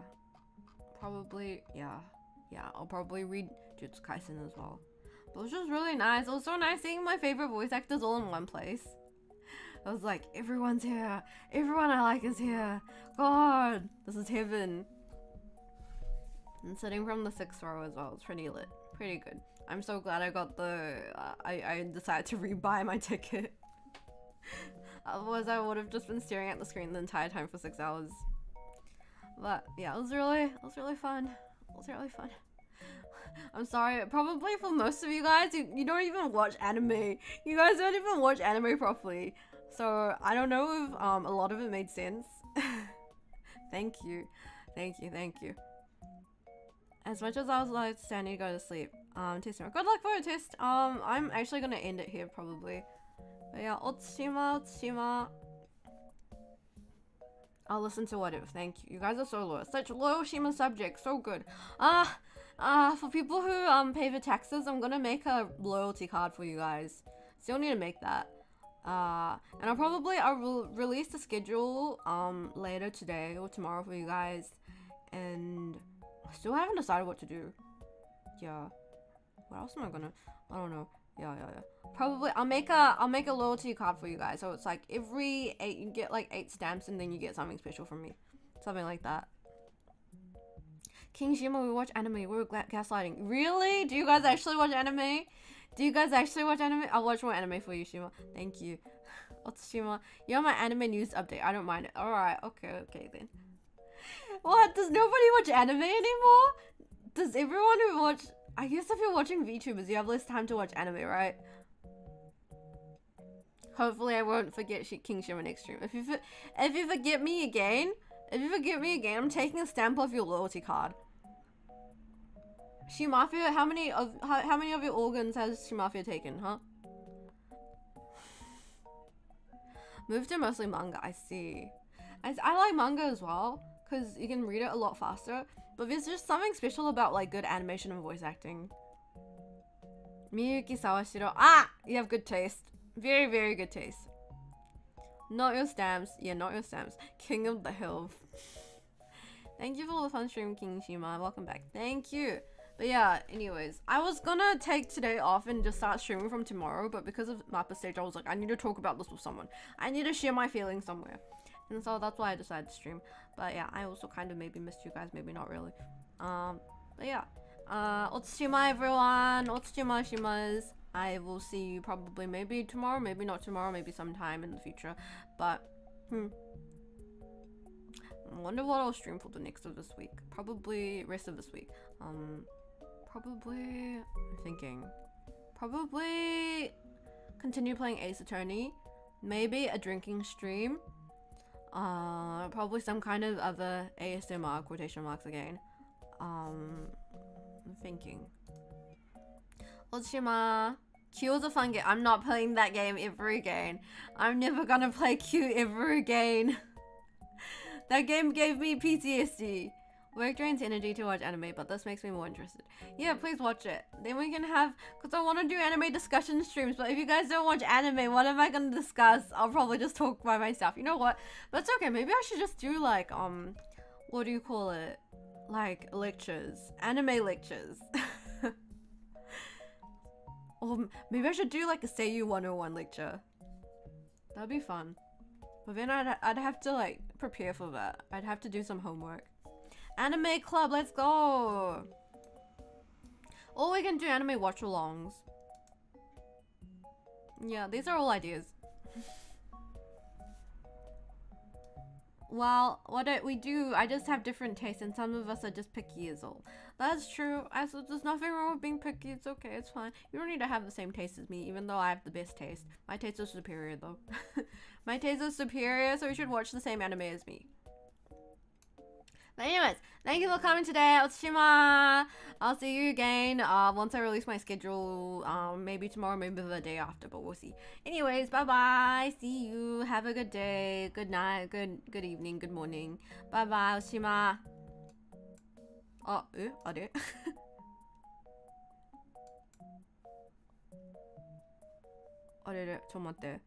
I'll probably read Jujutsu Kaisen as well. But it was just really nice. It was so nice seeing my favorite voice actors all in one place. I was like, everyone's here. Everyone I like is here. God, this is heaven. And sitting from the 6th row as well. It's pretty lit. Pretty good. I'm so glad I got I decided to rebuy my ticket. Otherwise, I would have just been staring at the screen the entire time for 6 hours. But yeah, it was really fun. It was really fun. I'm sorry, probably for most of you guys, you don't even watch anime. You guys don't even watch anime properly. So I don't know if a lot of it made sense. Thank you. As much as I was like standing to go to sleep, testing. Good luck for a test. I'm actually gonna end it here probably. But yeah, Otsushima. I'll listen to what if. Thank you. You guys are so loyal. Such loyal Shima subjects. So good. For people who pay the taxes, I'm gonna make a loyalty card for you guys. Still need to make that. And I'll release the schedule later today or tomorrow for you guys. And I still haven't decided what to do. Yeah. What else am I gonna? I don't know. Yeah. Probably I'll make a loyalty card for you guys. So it's like every 8 you get like 8 stamps and then you get something special from me. Something like that. King Shima, we watch anime. We're gaslighting. Really? Do you guys actually watch anime? I'll watch more anime for you, Shima. Thank you. Otsushima, you're my anime news update. I don't mind it. Alright, okay then. What? Does nobody watch anime anymore? Does everyone who watch... I guess if you're watching VTubers, you have less time to watch anime, right? Hopefully I won't forget King Shima next stream. If you forget me again, I'm taking a stamp off your loyalty card. Shimafia, how many of your organs has Shimafia taken, huh? Move to mostly manga, I see. I like manga as well, because you can read it a lot faster. But there's just something special about like good animation and voice acting. Miyuki Sawashiro. Ah! You have good taste. Very, very good taste. Not your stamps. Yeah, not your stamps. King of the Hill. Thank you for the fun stream, King Shima. Welcome back. Thank you. But yeah, anyways, I was gonna take today off and just start streaming from tomorrow, but because of Mappa stage, I was like, I need to talk about this with someone. I need to share my feelings somewhere. And so that's why I decided to stream. But yeah, I also kind of maybe missed you guys, maybe not really. But yeah. Otsushima everyone. Otsushima Shimas. I will see you probably maybe tomorrow, maybe not tomorrow, maybe sometime in the future. But I wonder what I'll stream for the next of this week. Probably rest of this week. Probably I'm thinking. Probably continue playing Ace Attorney. Maybe a drinking stream. Probably some kind of other ASMR quotation marks again. I'm thinking. Otsushima. Q was a fun game. I'm not playing that game ever again. I'm never gonna play Q ever again. That game gave me PTSD. Work drains energy to watch anime, but this makes me more interested. Yeah, please watch it. Then we can have, because I want to do anime discussion streams, but if you guys don't watch anime, what am I going to discuss? I'll probably just talk by myself. You know what? But it's okay. Maybe I should just do like, what do you call it? Like lectures. Anime lectures. Or maybe I should do like a Seiyu 101 lecture. That'd be fun. But then I'd have to like prepare for that. I'd have to do some homework. Anime club, let's go! Or we can do anime watch-alongs. Yeah, these are all ideas. Well, what we do, I just have different tastes and some of us are just picky as all. That's true. There's nothing wrong with being picky. It's okay, it's fine. You don't need to have the same taste as me, even though I have the best taste. My taste is superior though. My taste is superior, so you should watch the same anime as me. But anyways, thank you for coming today, Otsushima. I'll see you again once I release my schedule. Maybe tomorrow, maybe the day after, but we'll see. Anyways, bye-bye. See you. Have a good day. Good night. Good evening. Good morning. Bye-bye, Otsushima. 아, 에? 아래? 아래래, 저 맞대.